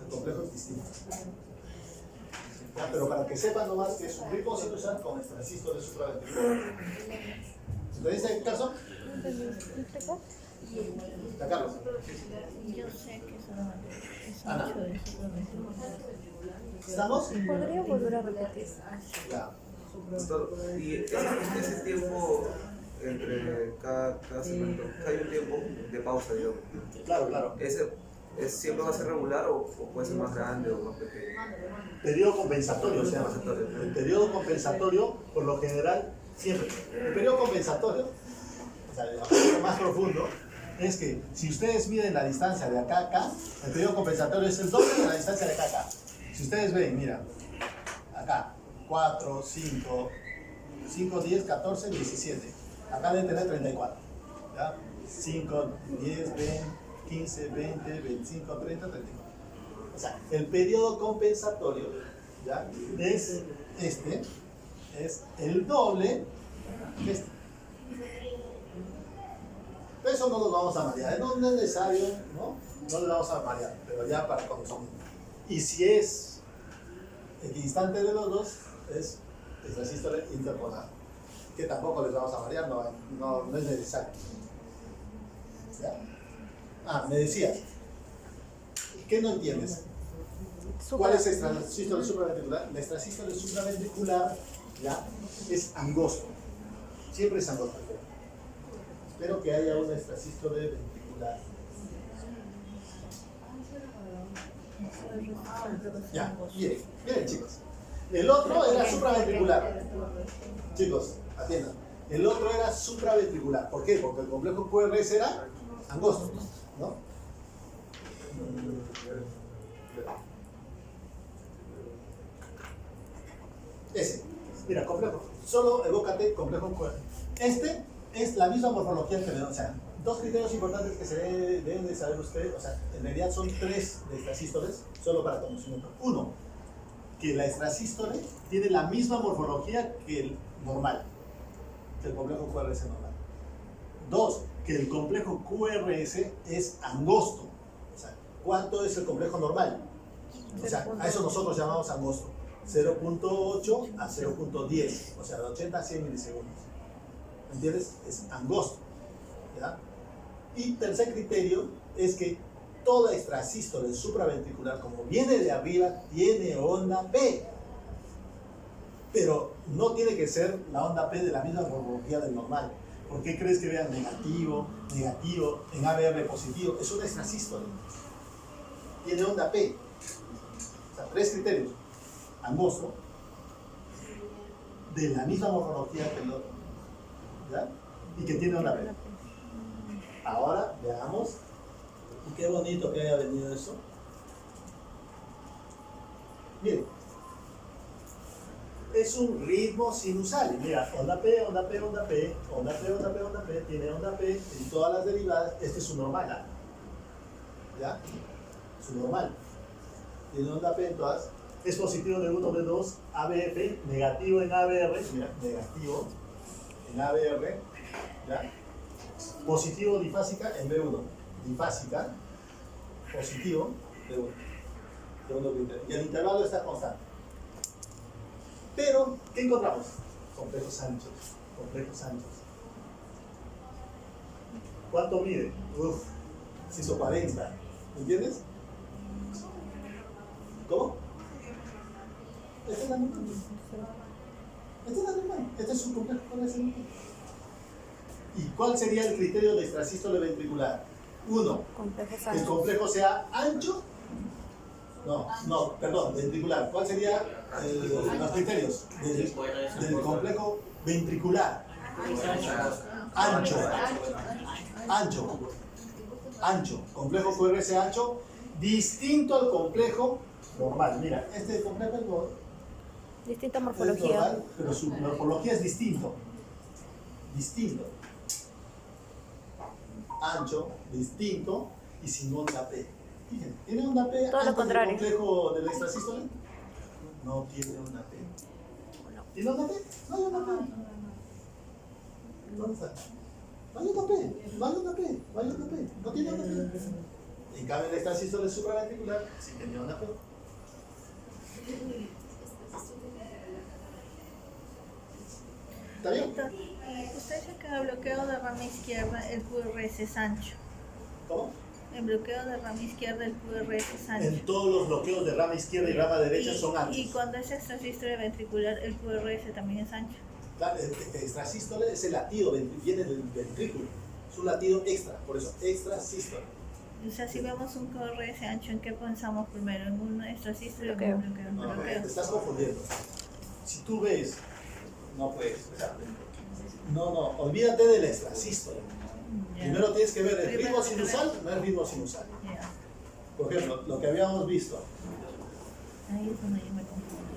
El complejo es distinto. Ya, pero para que sepan nomás que es un ritmo sinusal con extrasístole supraventricular. ¿Entendiste el caso? ¿Ya, Carlos? Yo sé que es Ana. mucho de eso. ¿Estamos? ¿Podría volver a repetir? Ya. Doctor, y ese tiempo entre cada segmento, hay un tiempo de pausa, digamos. Claro. ¿Siempre va a ser regular o puede ser más grande o más pequeño? Periodo compensatorio, o sea, el periodo compensatorio, por lo general, siempre. El periodo compensatorio, o sea, lo más profundo, es que si ustedes miden la distancia de acá a acá, el periodo compensatorio es el doble de la distancia de acá a acá. Si ustedes ven, mira, acá, 4, 5, 10, 14, 17. Acá deben tener 34. ¿Ya? 5, 10, 20, 15, 20, 25, 30, 34. O sea, el periodo compensatorio, ¿ya? Es el doble que este. Eso no nos vamos a marear, no es necesario, ¿no? No les vamos a marear, pero ya para conocimiento. Y si es equidistante de los dos, es extrasístole interpolada, que tampoco les vamos a marear, no es necesario. ¿Ya? Me decías, ¿qué no entiendes? ¿Cuál es extrasístole supraventricular? La extrasístole supraventricular, ¿ya? Es angosto, siempre es angosto. Espero que haya una extrasístole ventricular. Ya, miren chicos. El otro era supraventricular. Chicos, atiendan. El otro era supraventricular. ¿Por qué? Porque el complejo QRS era angosto, ¿no? Ese. Mira, complejo. Solo evócate complejo QRS. Este es la misma morfología que o sea, dos criterios importantes que se deben de saber ustedes, o sea, en realidad son tres de extrasístoles, solo para conocimiento. Uno, que la extrasístole tiene la misma morfología que el normal, que el complejo QRS normal. Dos, que el complejo QRS es angosto. O sea, ¿cuánto es el complejo normal? O sea, a eso nosotros llamamos angosto. 0.8 a 0.10, o sea, de 80 a 100 milisegundos. ¿Me entiendes? Es angosto. ¿Ya? Y tercer criterio es que toda extrasístole supraventricular, como viene de arriba, tiene onda P. Pero no tiene que ser la onda P de la misma morfología del normal. ¿Por qué crees que vean negativo, en ABR positivo? Es una extrasístole. Tiene onda P. O sea, tres criterios. Angosto, de la misma morfología que el otro, ¿ya? Y que tiene onda P. Ahora veamos, y qué bonito que haya venido eso. Miren, es un ritmo sinusal. Mira, onda P, onda P, onda P, onda P, onda P, onda P, tiene onda P en todas las derivadas. Este es su normal, ¿ya? Su normal. Tiene onda P en todas. Es positivo de 1, de 2, ABF, negativo en ABR, mira, negativo en ABR, ¿ya? Positivo difásica en B1, difásica, positivo B1. Segundo criterio. Y el intervalo está constante. Pero, ¿qué encontramos? Complejos anchos. Complejos anchos. ¿Cuánto mide? Uf, se hizo 40. ¿Entiendes? ¿Cómo? Este es el animal. Este es el animal. Este es su complejo con ese animal. ¿Y cuál sería el criterio de extrasístole ventricular? Uno, Complejos que el anchos. complejo sea ancho. No, perdón, ventricular. ¿Cuál sería los criterios del complejo ventricular? Ancho. Complejo QRS ancho, distinto al complejo normal. Mira, este complejo Distinta es morfología. normal, pero su morfología es distinto. Ancho, distinto y sin onda P. Fíjense, ¿tiene onda P Todo lo antes del contrario. complejo del extrasístole? No tiene onda P. ¿Tiene onda P? No hay onda P. ¿Dónde está? No hay onda P. No tiene onda P. En cambio, el extrasístole supraventricular sí tiene onda P. ¿Está bien? Doctor, usted dice que en el bloqueo de rama izquierda el QRS es ancho. ¿Cómo? El bloqueo de rama izquierda el QRS es ancho. En todos los bloqueos de rama izquierda y rama derecha son anchos. Y cuando es extrasístole ventricular el QRS también es ancho. Claro, el extrasístole es el latido, viene del ventrículo. Es un latido extra, por eso extrasístole. O sea, si vemos un QRS ancho, ¿en qué pensamos primero? ¿En un extrasístole o en Bloqueo. un bloqueo? No, Bloqueo. te estás confundiendo. Si tú ves, no puedes. No, olvídate del extrasístole. Ya. Primero tienes que ver el Primero ritmo hay que sinusal, no el ritmo sinusal. Ya. Por ejemplo, lo que habíamos visto. Ahí es donde yo me confundo.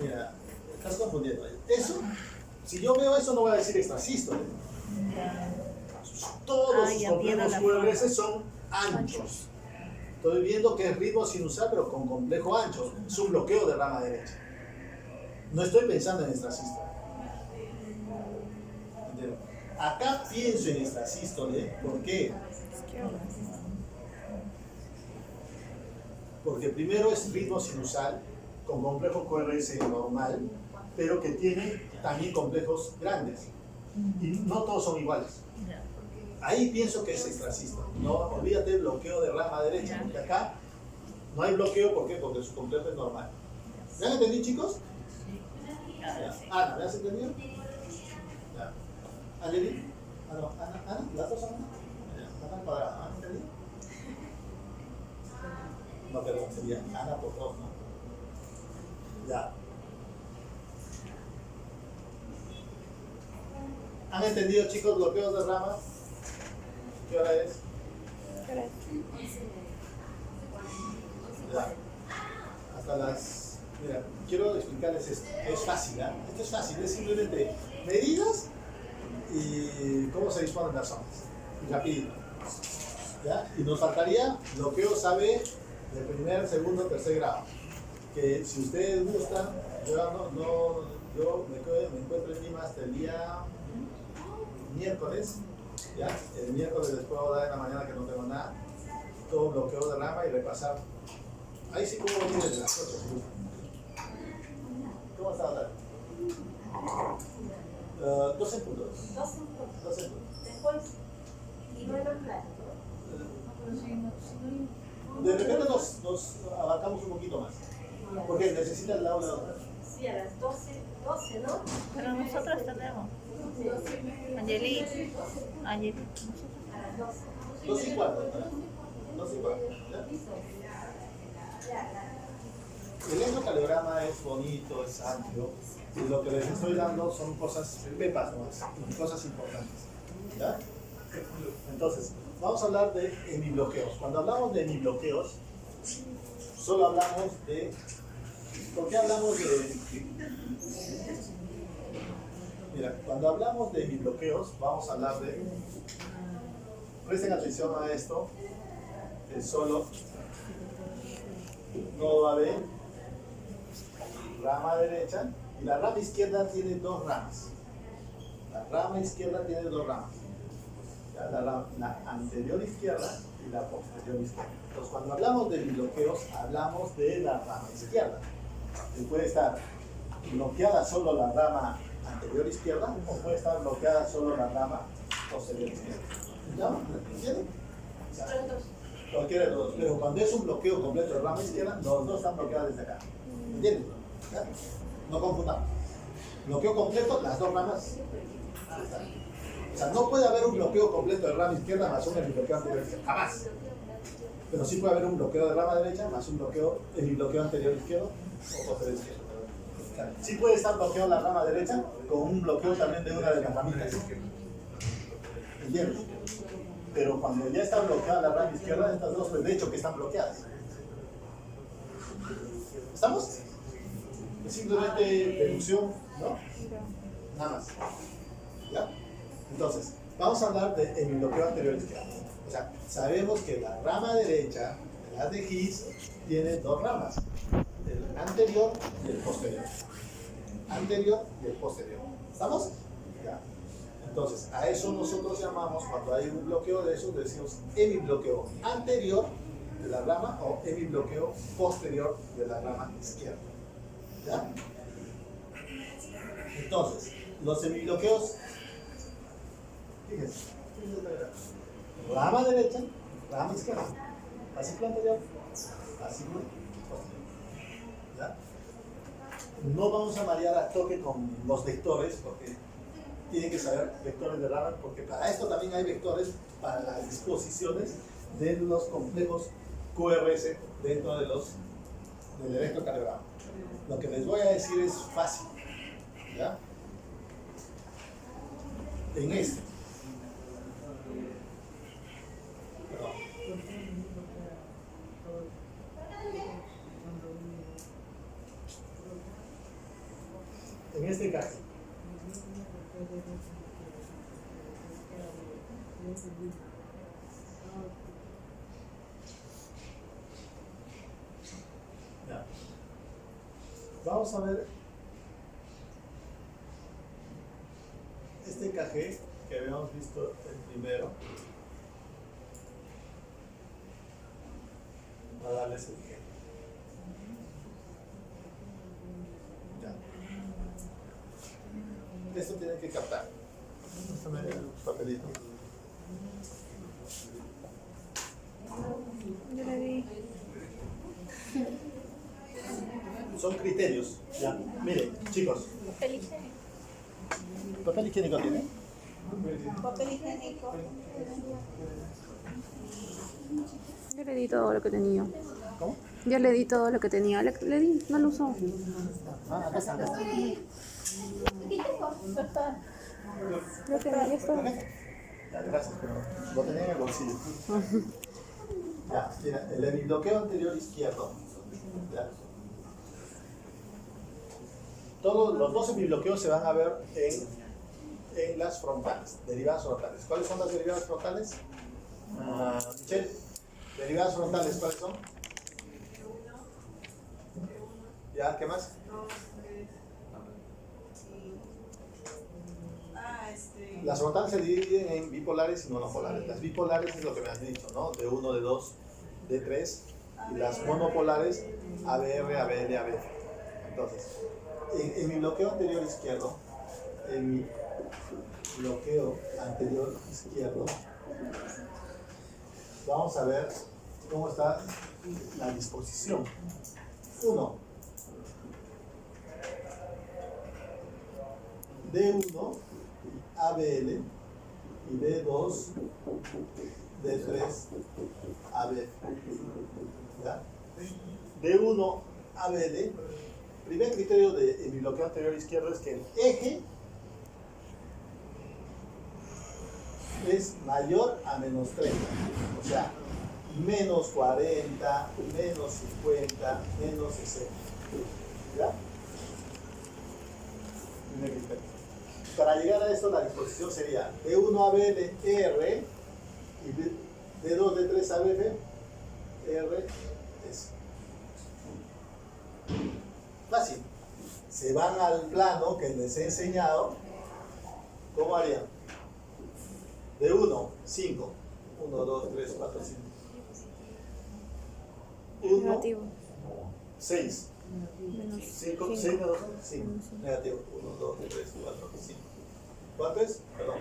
Mira, estás confundiendo. Eso, si yo veo eso, no voy a decir extrasístole. Ya. Todos Ah, los ya, complejos pierde la QRS son anchos. Estoy viendo que es ritmo sinusal, pero con complejo ancho. Es un bloqueo de rama derecha. No estoy pensando en extrasístole. ¿Entiendes? Acá pienso en extrasístole. ¿Por qué? Porque primero es ritmo sinusal con complejo QRS normal, pero que tiene también complejos grandes. Y no todos son iguales. Ya. Ahí pienso que es extrasístole. No olvídate del bloqueo de rama derecha, porque acá no hay bloqueo. ¿Por qué? Porque su complejo es normal. ¿Me han entendido, chicos? Ya. Ana, ¿me has entendido? Ya. ¿Angelina? Ana, ¿las dos son Ana? Ya. Ana al cuadrado, ¿han entendido? No, perdón, sería Ana por dos, ¿no? Ya. ¿Han entendido, chicos, bloqueos de rama? ¿Qué hora es? Ya. Hasta las... Mira, quiero explicarles esto. Es fácil, ¿eh? Esto es fácil, es simplemente medidas y cómo se disponen las zonas. Y rapidito. ¿Ya? Y nos faltaría bloqueos AB de primer, segundo, tercer grado. Que si ustedes gustan, yo me encuentro en Lima hasta el día miércoles. ¿Ya? El miércoles les puedo dar en la mañana que no tengo nada. Todo bloqueo de rama y repasar. Ahí sí puedo venir desde las 8. ¿Cómo está la 12 puntos. 12 puntos. Después, y no era claro. De repente nos abarcamos un poquito más. Porque necesita el aula. Sí, a las 12, ¿no? Pero nosotros tenemos. Angeli. A las 12. 2 y 4. 2 y 4. El electrocardiograma es bonito, es amplio. Y lo que les estoy dando son cosas pepas nomás, cosas importantes. ¿Ya? Entonces, vamos a hablar de hemibloqueos. Cuando hablamos de hemibloqueos, solo hablamos de... ¿Por qué hablamos de...? Mira, cuando hablamos de hemibloqueos, vamos a hablar de... Presten atención a esto, es solo nodo AB, rama derecha, y la rama izquierda tiene dos ramas. La rama izquierda tiene dos ramas. la anterior izquierda y la posterior izquierda. Entonces, cuando hablamos de bloqueos, hablamos de la rama izquierda. Que puede estar bloqueada solo la rama anterior izquierda o puede estar bloqueada solo la rama posterior izquierda. ¿Ya? ¿Entienden? O sea, cualquiera de los dos. Pero cuando es un bloqueo completo de rama izquierda, los dos están bloqueados desde acá. ¿Entienden? ¿Ya? No confundamos. Bloqueo completo, las dos ramas. O sea, no puede haber un bloqueo completo de rama izquierda más un bloqueo anterior izquierda. Jamás. Pero sí puede haber un bloqueo de rama derecha más un bloqueo, el bloqueo anterior izquierdo o posterior izquierdo. O sea, sí puede estar bloqueado la rama derecha con un bloqueo también de una de las ramitas. ¿Entiendes? Pero cuando ya está bloqueada la rama izquierda, estas dos, pues de hecho que están bloqueadas. ¿Estamos? Es simplemente deducción, ¿no? Nada más. ¿Ya? Entonces, vamos a hablar de el bloqueo anterior izquierdo. O sea, sabemos que la rama derecha de las de Higgs tiene dos ramas, el anterior y el posterior. Anterior y el posterior. ¿Estamos? Ya. Entonces, a eso nosotros llamamos, cuando hay un bloqueo de esos, decimos hemibloqueo anterior de la rama o hemibloqueo posterior de la rama izquierda. ¿Ya? Entonces, los hemibloqueos, fíjense, rama derecha, rama izquierda, así anterior, así posterior. ¿Ya? No vamos a marear a toque con los vectores, porque tienen que saber vectores de rama, porque para esto también hay vectores para las disposiciones de los complejos QRS dentro de del electrocardiograma. Lo que les voy a decir es fácil, ¿ya? En este. Perdón. En este caso. Ya. Vamos a ver este encaje que habíamos visto el primero. Va a darles el ejemplo. Ya. Esto tienen que captar. Déjame el papelito. Yo le di. Son criterios. Ya. Miren, chicos. Papel higiénico. ¿Papel higiénico tiene? Papel higiénico. Yo le di todo lo que tenía. ¿Cómo? Yo le di todo lo que tenía. Le di, no lo usó. Ah, acá está, acá está. Lo tenía esto. Ya, gracias, pero lo tenía en el bolsillo. Ya, mira, el hemibloqueo anterior izquierdo. Ya. Todos los dos hemibloqueos se van a ver en las frontales, derivadas frontales. ¿Cuáles son las derivadas frontales? Michelle, derivadas frontales, ¿cuáles son? ¿Ya? ¿Qué más? Las frontales se dividen en bipolares y monopolares. Las bipolares es lo que me han dicho, ¿no? D1, D2, D3. Y las monopolares, ABR, ABL, ABF. Entonces, en mi bloqueo anterior izquierdo, vamos a ver cómo está la disposición. 1. D1, ABL y D2, D3, ABF. ¿Ya? D1, ABL. Primer criterio de mi bloqueo anterior izquierdo es que el eje es mayor a menos 30, o sea, menos 40, menos 50, menos 60. ¿Ya? Primer criterio. Para llegar a esto, la disposición sería D1 ABL R y D2 D3 ABF R S. Fácil. Se van al plano que les he enseñado. ¿Cómo harían? De 1, 5. 1, 2, 3, 4, 5. 1, Negativo. 6. Menos 5, 5. 6 menos 5. Negativo. 1, 2, 3, 4, 5. ¿Cuánto es? Perdón.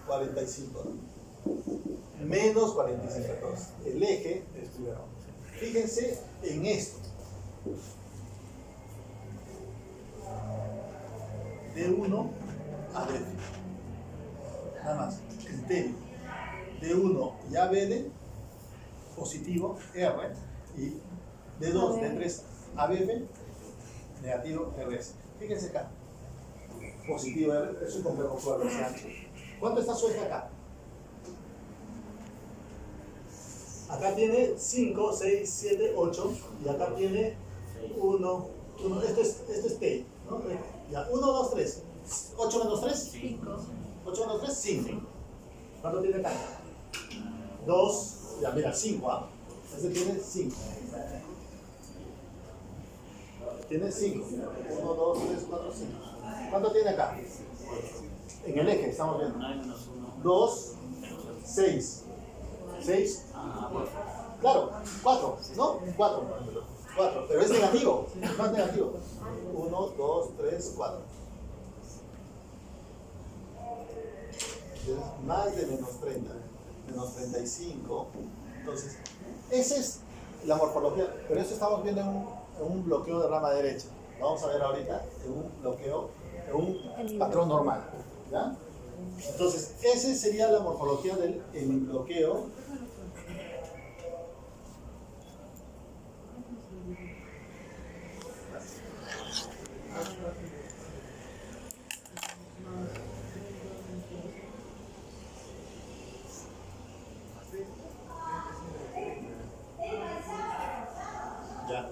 45. ¿No? Menos 45. Entonces, el eje es primero. Fíjense en esto. De 1 a B. Nada más. Criterio. De 1 ya BD, positivo, R. Y de 2, de 3 a BF, negativo, RS. Fíjense acá. Positivo R, es un complejo cuadro ancho. ¿Cuánto está su eje acá? Acá tiene 5, 6, 7, 8. Y acá tiene 1. Esto es T, ¿no? Ya, 1, 2, 3. 8 menos 3. 5. 8 menos 3, 5. ¿Cuánto tiene acá? 2, ya mira, 5, ¿ah? Este tiene 5. Tiene 5. 1, 2, 3, 4, 5. ¿Cuánto tiene acá? En el eje, estamos viendo. 2, 6. 6. Claro, 4, ¿no? 4. 4, pero es negativo. No es negativo. 1, 2, 3, 4. Más de menos 30. Menos 35. Entonces, esa es la morfología. Pero eso estamos viendo en un bloqueo de rama derecha. Lo vamos a ver ahorita en un bloqueo, en un patrón normal. ¿Ya? Entonces, esa sería la morfología del bloqueo. Ya.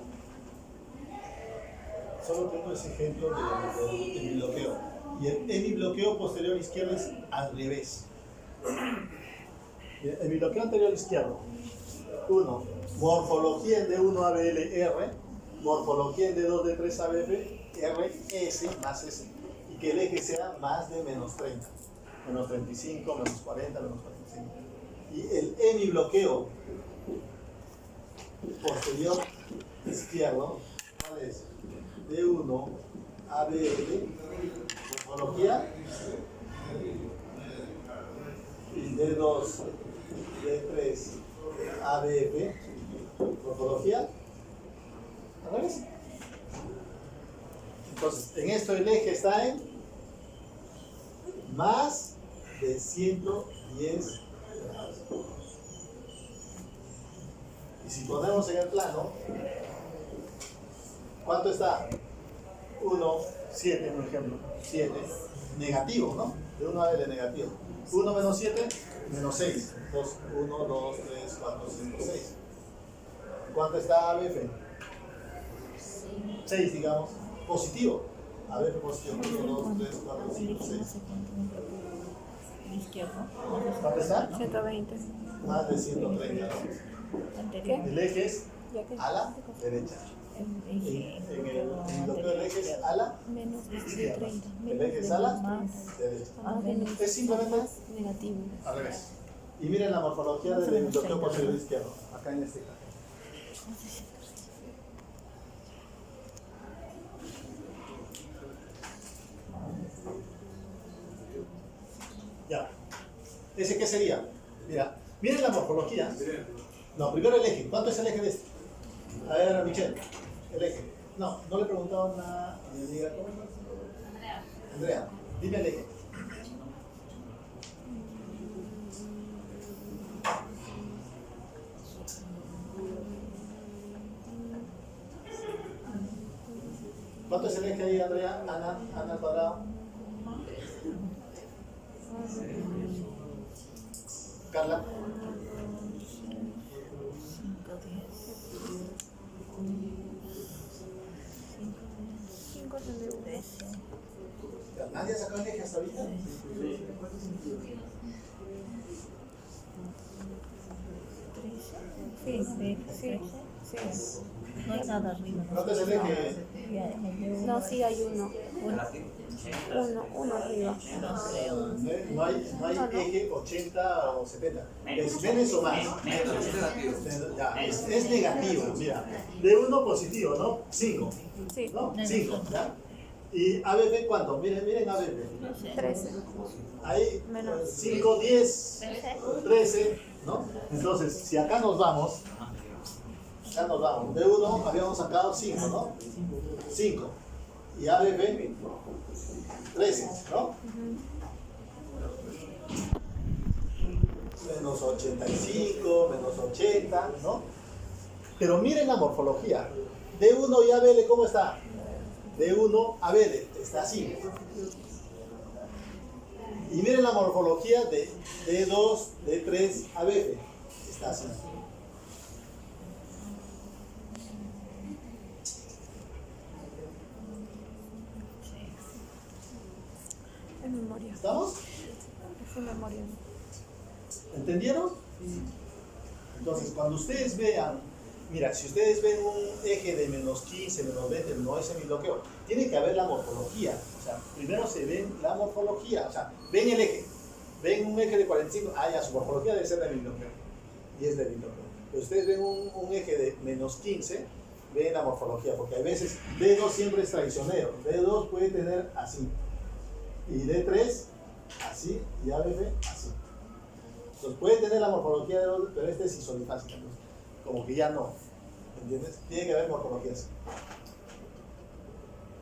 Solo tengo ese ejemplo de mi bloqueo. Y en mi bloqueo posterior izquierdo es al revés. En mi bloqueo anterior izquierdo, 1. Morfología en D1 ABL-R, morfología en D2 D3 ABF, R, S más S. Y que el eje sea más de menos 30. Menos 35, menos 40, menos 45. Y el hemibloqueo posterior izquierdo, ¿cuál es? D1 ABL, morfología, y D2 D3 ABF, morfología, ¿al revés? Entonces, en esto el eje está en más de 110 grados. Y si ponemos en el plano, ¿cuánto está? 1, 7, por ejemplo. 7, negativo, ¿no? De 1 a L negativo. 1 menos 7, menos 6. 2, 1, 2, 3, 4, 5, 6. ¿Cuánto está ABF? 6, digamos. Positivo. ABF positivo. 1, 2, 3, 4, 5, 6. ¿Cuánto está? 120. Más de 130. ¿Qué? El eje es ¿Ya qué? a la derecha. En el bloqueo del eje es a la Menos de izquierda. 130. El eje es a la derecha. Menos Es simplemente más negativo. al revés. Y miren la morfología del bloqueo posterior izquierdo, acá en este caso. Ya. ¿Ese qué sería? Mira, miren la morfología. No, primero el eje. ¿Cuánto es el eje de este? A ver, Michelle. El eje. No, no le he preguntado nada a mi amiga. ¿Cómo es? Andrea, dime el eje. ¿Cuánto es el eje ahí, Andrea? Ana al cuadrado. Carla. 5 de ¿Nadie ha sacado el eje hasta ahorita? Sí, sí, sí, sí. No hay nada arriba. ¿Cuánto es el eje? Ya, No, sí hay uno. ¿El aquí? Uno arriba. No hay eje 80 o 70. ¿Es menos o más? Es negativo. Ya, es negativo, mira. De 1 positivo, ¿no? 5. Sí, ¿No? 5, ¿ya? ¿Y ABB cuánto? Miren ABB. 13. Ahí Menos. 5, 10, 13, ¿no? Entonces, si acá nos vamos, de 1 habíamos sacado 5, ¿no? 5. Y ABB, 13, ¿no? Menos 85, menos 80, ¿no? Pero miren la morfología. D1 y ABL, ¿cómo está? D1, ABL, está así. Y miren la morfología de D2, D3, ABF, está así. En memoria. ¿Estamos? Es en memoria. ¿Entendieron? Entonces, cuando ustedes vean, mira, si ustedes ven un eje de menos 15, menos 20, no es semibloqueo, tiene que haber la morfología. O sea, primero se ven la morfología, o sea, ven el eje, ven un eje de 45, ya su morfología debe ser de semibloqueo, y es de semibloqueo. Pero ustedes ven un eje de menos 15, ven la morfología, porque a veces D2 siempre es traicionero, D2 puede tener así, y D3 así, y ABF así. Entonces puede tener la morfología de dos, pero este es isodifásico, ¿no? Como que ya no, ¿entiendes? Tiene que haber morfologías.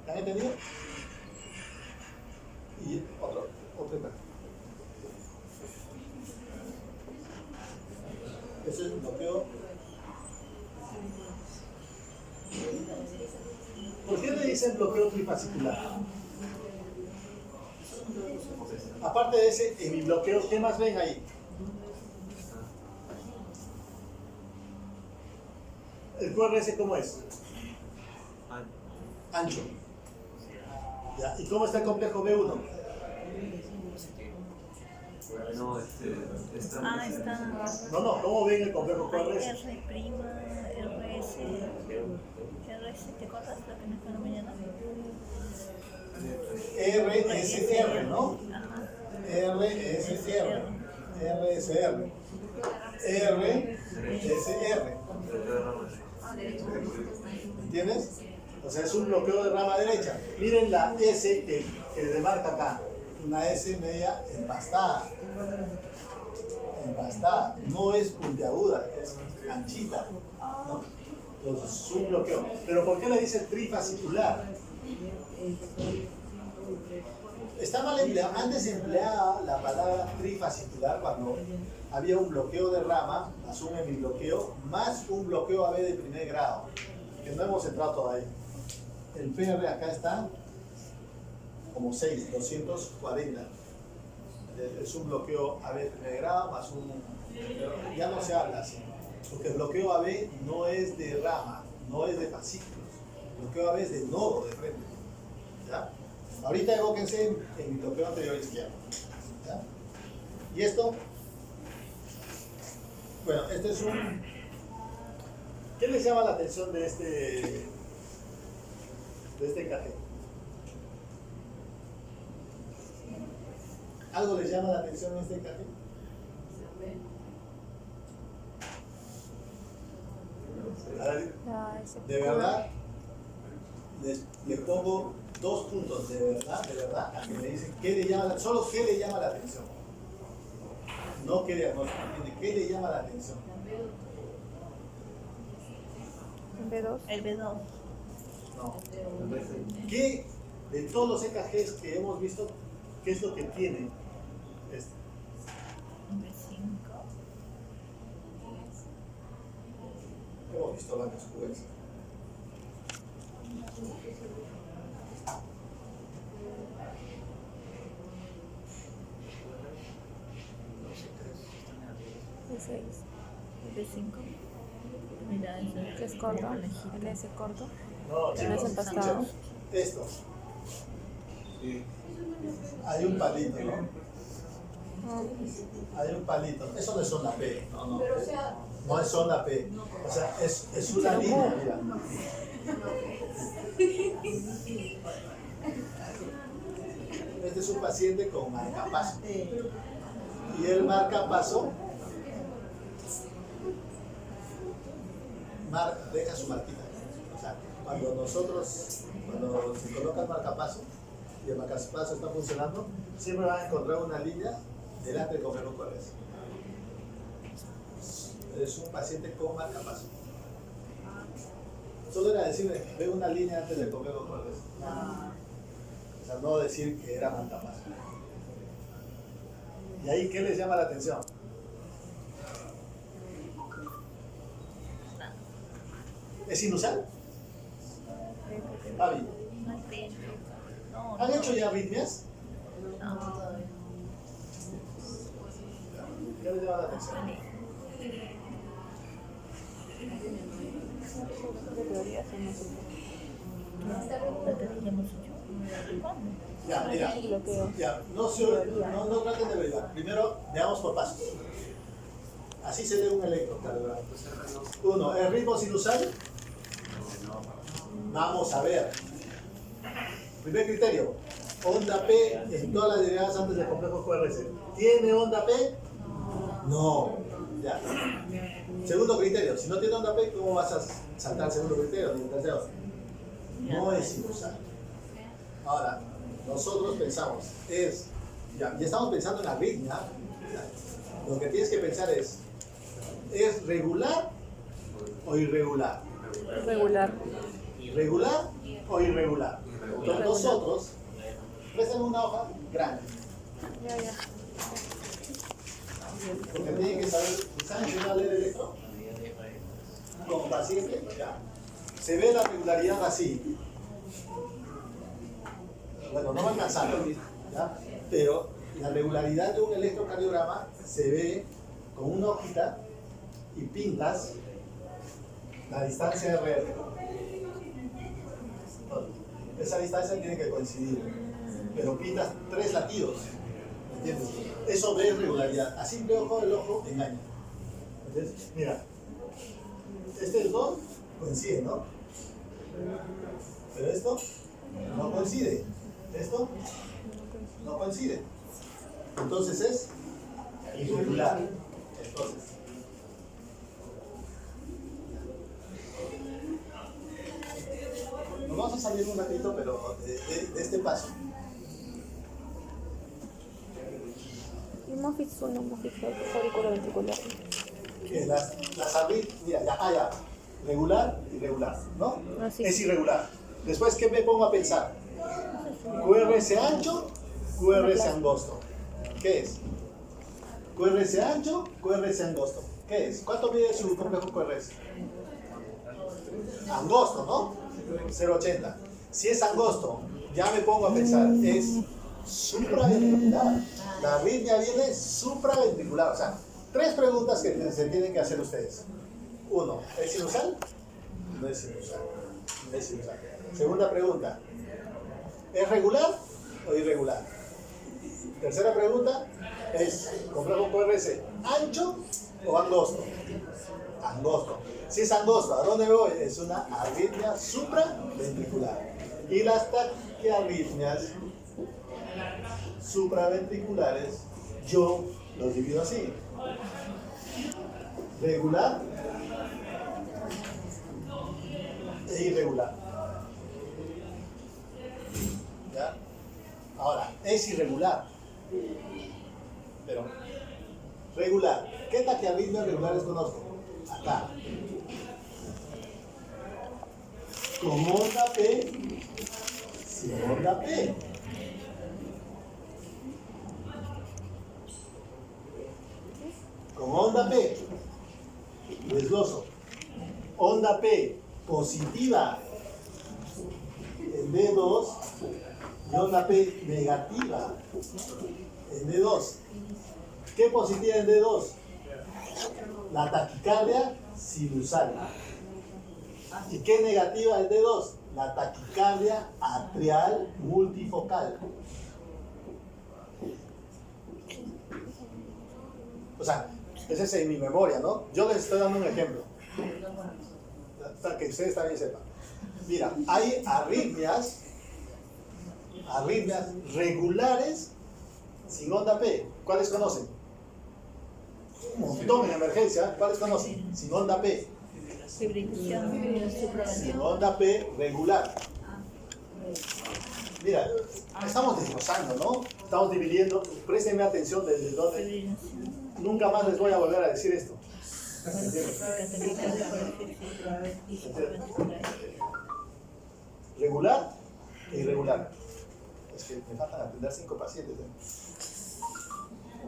¿Han entendido? Y otro imagen. Ese es un bloqueo. ¿Por qué le dicen bloqueo trifascicular? Aparte de ese hemibloqueo, ¿qué más ven ahí? ¿El QRS cómo es? Ancho. ¿Ya? ¿Y cómo está el complejo B1? No, está. Está. No, ¿cómo ven el complejo Hay QRS? R', RS. RS, ¿te acuerdas lo que nos fue en la mañana? RSR, ¿no? Ajá. RSR. RSR. RSR. ¿Entiendes? O sea, es un bloqueo de rama derecha. Miren la S que demarca acá. Una S media empastada. Empastada. No es puntiaguda, es anchita, ¿no? Entonces es un bloqueo. ¿Pero por qué le dice trifascicular? Está mal empleado. Antes se empleaba la palabra trifascicular cuando había un bloqueo de rama, más un hemibloqueo, más un bloqueo AB de primer grado, que no hemos entrado todavía. El PR acá está como 6, 240. Es un bloqueo AB de primer grado, más un... Ya no se habla así, porque el bloqueo AB no es de rama, no es de fascículos. El bloqueo AB es de nodo de frente. ¿Ya? Ahorita evóquense en mi bloqueo anterior izquierdo. ¿Ya? Y esto... Bueno, este es un... ¿Qué les llama la atención de este encaje? ¿Algo les llama la atención de este encaje? A ver, de verdad, les pongo 2 puntos, de verdad, a que me dicen qué le llama solo qué le llama la atención. No qué diagnóstico tiene, qué le llama la atención. B2. El B2. No. ¿Qué de todos los EKGs que hemos visto, qué es lo que tiene este? B5. Hemos visto varios QS. B6. B5. Mira, eso Que es corto. El S corto. No, Que no es chicos, empastado. escuchen. Esto. Sí. Hay un palito, ¿no? Ah, Hay un palito. Eso no es zona P. No. Pero o sea, No es zona P. O sea, es una línea, mira. Este es un paciente con marcapaso. Y el marcapaso deja su marquita. O sea, cuando se coloca el marcapaso y el marcapaso está funcionando, siempre van a encontrar una línea delante del complejo QRS. Es un paciente con marcapaso. Solo era decirle, ve una línea antes del complejo QRS. O sea, no decir que era marcapaso. ¿Y ahí qué les llama la atención? ¿Es sinusal? Fabi, ¿han hecho ya arritmias? ¿Qué les llama la atención? Ya, mira, ya, no traten de averiguar. Primero, veamos por pasos. Así se lee un electrocardiograma. 1. ¿El ritmo sinusal? Vamos a ver. Primer criterio. Onda P en todas las derivadas antes del complejo QRS. ¿Tiene onda P? No. Ya. Segundo criterio. Si no tiene onda P, ¿cómo vas a saltar el segundo criterio? Ni el tercero. No es sinusal. Ahora, nosotros pensamos, ya estamos pensando en arritmia. Lo que tienes que pensar ¿es regular o irregular? Regular. ¿Regular o irregular? Entonces nosotros, préstame una hoja grande. Ya. Porque tienen que ¿saben enseñar a leer electro? Como paciente, ya. Se ve la regularidad así. Bueno, no va alcanzando, ¿ya? Pero la regularidad de un electrocardiograma se ve con una hojita y pintas la distancia RR. Esa distancia tiene que coincidir, pero pintas 3 latidos, ¿me entiendes? Eso ve regularidad. A simple ojo, el ojo engaña. ¿Entiendes? Mira, este 2 coincide, ¿no? Pero esto no coincide. Esto no coincide. Entonces es irregular. Entonces, nos vamos a salir un ratito, pero de este paso. Hemofis 1, hemofis 2, auriculoventricular. Que las arritmias, mira, ya, regular, irregular, ¿no? No, sí. Es irregular. Después, ¿qué me pongo a pensar? QRS ancho, QRS angosto. ¿Qué es? QRS ancho, QRS angosto. ¿Qué es? ¿Cuánto mide su complejo QRS? Angosto, ¿no? 0,80. Si es angosto, ya me pongo a pensar, es supraventricular. La arritmia viene supraventricular. O sea, 3 preguntas que se tienen que hacer ustedes. 1, ¿es sinusal? No es sinusal. No es sinusal. Segunda pregunta, ¿es regular o irregular? Tercera pregunta, ¿es complejo QRS ancho o angosto? Angosto. Si es angosto, ¿a dónde voy? Es una arritmia supraventricular. Y las taquiarritmias supraventriculares, yo los divido así: regular e irregular. ¿Ya? Ahora, es irregular. Pero, regular. ¿Qué taquiarritmias regulares conozco? Acá. Con onda P, sin onda P. Con onda P, desgloso. Onda P positiva en D2 y onda P negativa en D2. ¿Qué positiva en D2? La taquicardia sinusal. ¿Y qué negativa en D2? La taquicardia atrial multifocal. O sea, ese es en mi memoria, ¿no? Yo les estoy dando un ejemplo, para que ustedes también sepan. Mira, hay arritmias arritmias regulares sin onda P. ¿Cuáles conocen? Un montón en emergencia. ¿Cuáles conocen? Sin onda P. Fibrilación Sin suprarrenal. onda P regular. Mira, estamos desglosando, ¿no? Estamos dividiendo. Préstenme atención desde donde. Fibrilación. Nunca más les voy a volver a decir esto. Regular e irregular. Es que me faltan atender 5 pacientes.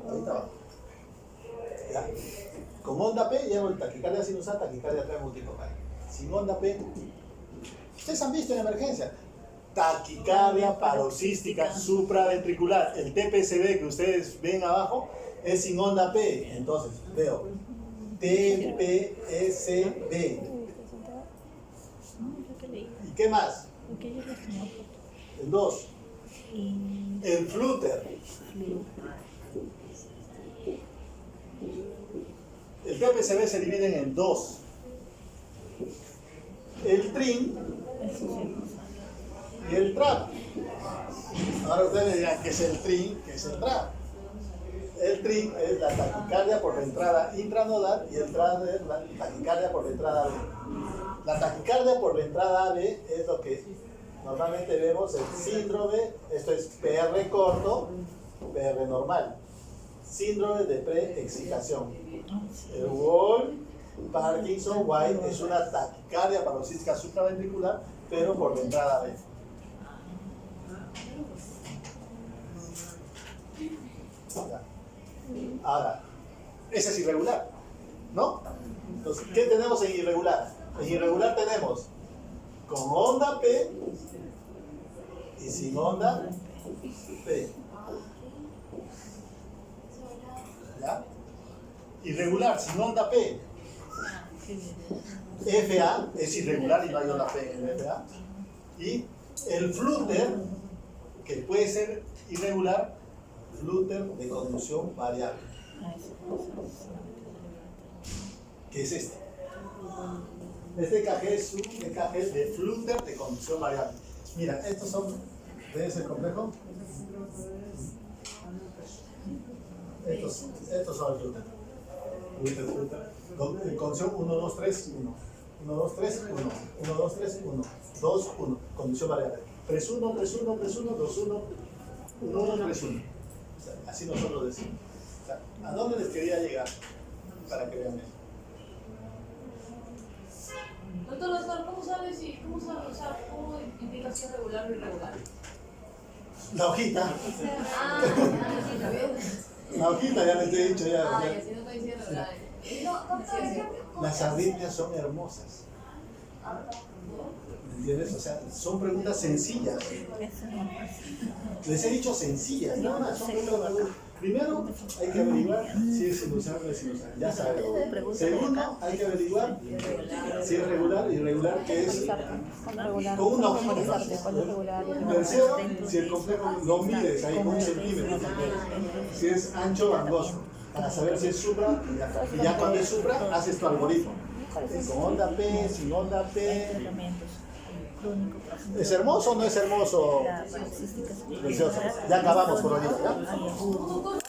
Ahorita va. ¿Ya? Con onda P llevo el taquicardia sinusal, taquicardia multifocal. Sin onda P, ustedes han visto en emergencia, taquicardia paroxística supraventricular. El TPSB que ustedes ven abajo es sin onda P. Entonces, veo TPSB. ¿Y qué más? El 2. El flúter. El TPSB se divide en 2. El TRIN y el TRAP. Ahora ustedes me dirán, ¿qué es el TRIN? ¿Qué es el TRAP? El TRIN es la taquicardia por la entrada intranodal y el TRAP es la taquicardia por la entrada B. La taquicardia por la entrada B es lo que normalmente vemos el síndrome, esto es PR corto, PR normal. Síndrome de preexcitación. El Wall Parkinson White es una taquicardia paroxística supraventricular, pero por la entrada B. Ya. Ahora, ese es irregular, ¿no? Entonces, ¿qué tenemos en irregular? En irregular tenemos con onda P y sin onda P. ¿Ya? Irregular, sin onda P. FA es irregular y no hay onda P en el FA. Y el flúter, que puede ser irregular, flúter de conducción variable. ¿Qué es este? Este EKG es un EKG de flúter de conducción variable. Mira, estos son, ¿ves el complejo? Estos son el flúter. Flúter. Conducción 1, 2, 3, 1. 1, 2, 3, 1. 1, 2, 3, 1. 2, 1. Conducción variable. 3, 1, 3, 1, 3, 1, 2, 1. 1, 1, 3, 1. O sea, así nosotros decimos. O sea, ¿a dónde les quería llegar? Para que vean eso. Doctor, ¿cómo sabe o sea, cómo indica si es regular o irregular? La hojita. Ah, ya, bien. La hojita ya les he dicho ya. Ah, ya, si no estoy diciendo, ¿verdad? No, doctor, Las arritmias son hermosas. ¿Me entiendes? O sea, son preguntas sencillas. Les he dicho sencillas, nada más. Son preguntas. Primero, hay que averiguar si es sinusal o no es sinusal. Ya saben. Segundo, hay que averiguar si es regular, irregular, que es con una hojita. Tercero, si el complejo lo mides ahí con 1 centímetro. Si es ancho o angosto. Para saber si es supra, y ya cuando es supra, haces tu algoritmo. Con onda P, sin onda P. ¿Es hermoso o no es hermoso? Precioso. Ya acabamos por hoy. ¿Ya? doctor,